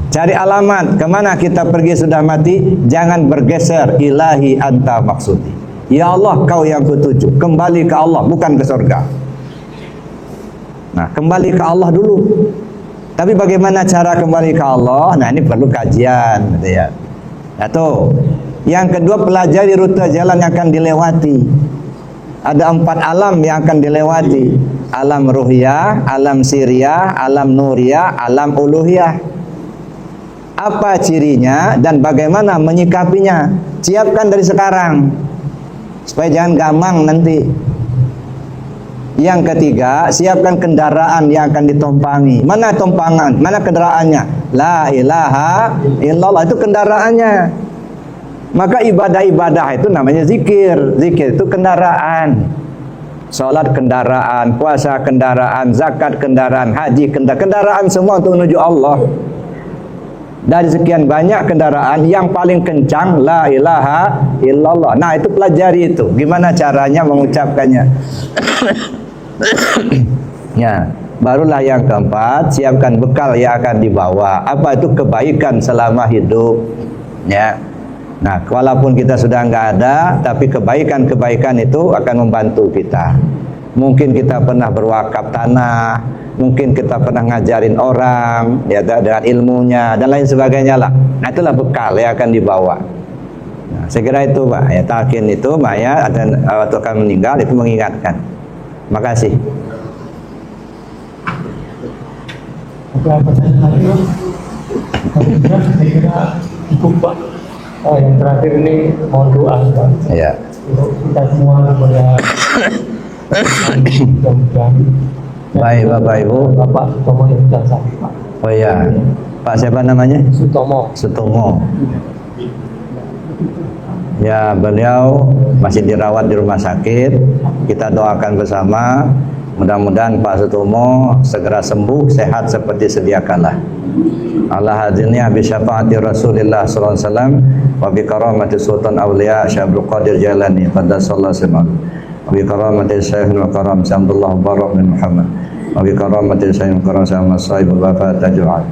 Cari alamat kemana kita pergi sudah mati. Jangan bergeser. Ilahi anta maksudi. Ya Allah, kau yang kutuju. Kembali ke Allah, bukan ke surga. Nah, kembali ke Allah dulu. Tapi bagaimana cara kembali ke Allah? Nah, ini perlu kajian, gitu ya. Atau yang kedua, pelajari rute jalan yang akan dilewati. Ada 4 alam yang akan dilewati. Alam ruhiyah, alam siriyah, alam nuriyah, alam uluhiyah. Apa cirinya dan bagaimana menyikapinya? Siapkan dari sekarang supaya jangan gamang nanti. Yang ketiga, siapkan kendaraan yang akan ditompangi. Mana tompangan? Mana kendaraannya? La ilaha illallah, itu kendaraannya. Maka ibadah-ibadah itu namanya zikir. Zikir itu kendaraan. Salat kendaraan, puasa kendaraan, zakat kendaraan, haji kendaraan, semua untuk menuju Allah. Dari sekian banyak kendaraan, yang paling kencang la ilaha illallah. Nah, itu pelajari itu. Gimana caranya mengucapkannya? Ya, barulah yang keempat, siapkan bekal yang akan dibawa. Apa itu kebaikan selama hidup? Ya. Nah, walaupun kita sudah nggak ada, tapi kebaikan-kebaikan itu akan membantu kita. Mungkin kita pernah berwakaf tanah, mungkin kita pernah ngajarin orang, ya, dengan ilmunya dan lain sebagainya lah. Nah, itulah bekal yang akan dibawa. Nah, saya kira itu, Pak. Ya, talqin itu, mayat dan waktu akan meninggal itu mengingatkan. Makasih. Ada pertanyaan lagi, Pak? Saya kira cukup, Pak. Yang terakhir ini mohon doa, Pak. Ya. Untuk kita semua supaya mudah-mudahan. Baik, Bapak Ibu. Bapak Sutomo yang sudah sakit, Pak. Oh ya, Pak siapa namanya? Sutomo. Sutomo. Ya, beliau masih dirawat di rumah sakit. Kita doakan bersama, mudah-mudahan Pak Sutomo segera sembuh, sehat seperti sedia kala. Allah hadiniya bi syafaati Rasulillah sallallahu alaihi wasallam wa bi karamati Sultan Auliya Syabul Qadir Jalani qaddasallahu sirrahu wa bi karamati Syekhul Karam Abdullah Barak bin Muhammad wa bi karamati Syekhul Karam sama sahibul wafat taj'al.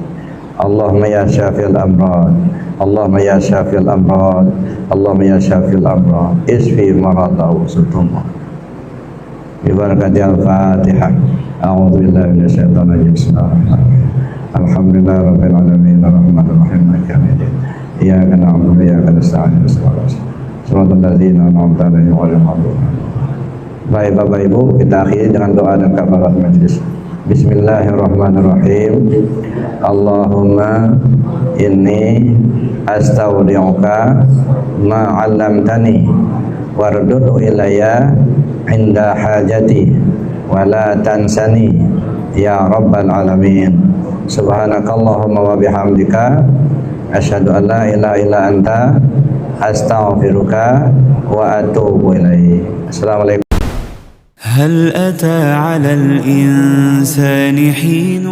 Allahumma ya syafi'al amrad, Allahumma ya syafi'al amrad, Allahumma ya syafi'al amrad, isfi maradahu Sutomo. Bi barakati al-Fatihah. A'udzu billahi minasy syaithanir rajim. Bismillahirrahmanirrahim. Alhamdulillah rabbil alamin arrahmanir rahim maliki yaumiddin. Iyyaka na'budu wa iyyaka nasta'in. Shiratal ladzina an'amta 'alaihim ghairil maghdubi 'alaihim. Baik Bapak Ibu, kita akhiri dengan doa dan kafarat majelis. Bismillahirrahmanirrahim. Allahumma inni astaudi'uka ma 'allamtani wardudu ilayya 'inda hajati wa la tansani ya rabbal alamin. Subhanakallahumma wa bihamdika asyhadu an la ilaha illa anta astaghfiruka wa atubu ilaik. Assalamualaikum. هل أتى على الإنسان حين